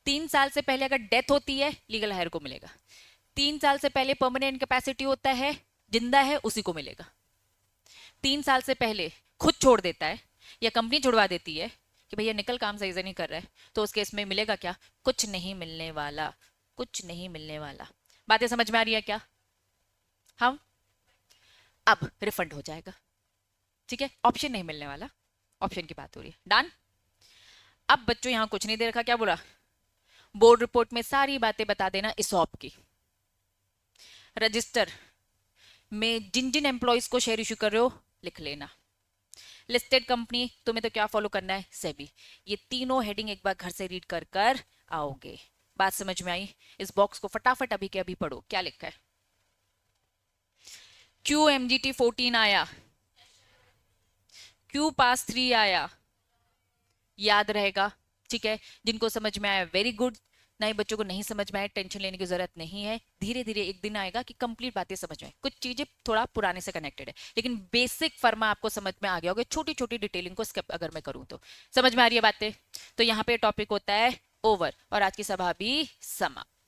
3 साल से पहले अगर डेथ होती है लीगल हायर को मिलेगा, 3 साल से पहले परमानेंट कैपेसिटी होता है, जिंदा है उसी को मिलेगा। 3 साल से पहले खुद छोड़ देता है या कंपनी छुड़वा देती है कि भैया निकल, काम सही से नहीं कर रहा है, तो उस केस में मिलेगा क्या, कुछ नहीं मिलने वाला, कुछ नहीं मिलने वाला। बातें समझ में आ रही है क्या, हम अब रिफंड हो जाएगा, ठीक है, ऑप्शन नहीं मिलने वाला, ऑप्शन की बात हो रही है, डन। अब बच्चों यहां कुछ नहीं दे रखा, क्या बोला, बोर्ड रिपोर्ट में सारी बातें बता देना इसॉप की। रजिस्टर में जिन जिन एम्प्लॉयज को शेयर इशू कर रहे हो लिख लेना। लिस्टेड कंपनी तुम्हें तो क्या फॉलो करना है, सेबी। ये तीनों हेडिंग एक बार घर से रीड कर कर आओगे। बात समझ में आई, इस बॉक्स को फटाफट अभी के अभी पढ़ो, क्या लिखा है। क्यू एमजीटी 14 आया, क्यू पास 3 आया, याद रहेगा, ठीक है। जिनको समझ में आया वेरी गुड, नए बच्चों को नहीं समझ में आया टेंशन लेने की जरूरत नहीं है, धीरे धीरे एक दिन आएगा कि कंप्लीट बातें समझ में आए, कुछ चीजें थोड़ा पुराने से कनेक्टेड है, लेकिन बेसिक फर्मा आपको समझ में आ गया होगा, छोटी छोटी डिटेलिंग को स्किप अगर मैं करूं तो समझ में आ रही है बातें। तो यहाँ पे टॉपिक होता है ओवर, और आज की सभा भी समाप्त।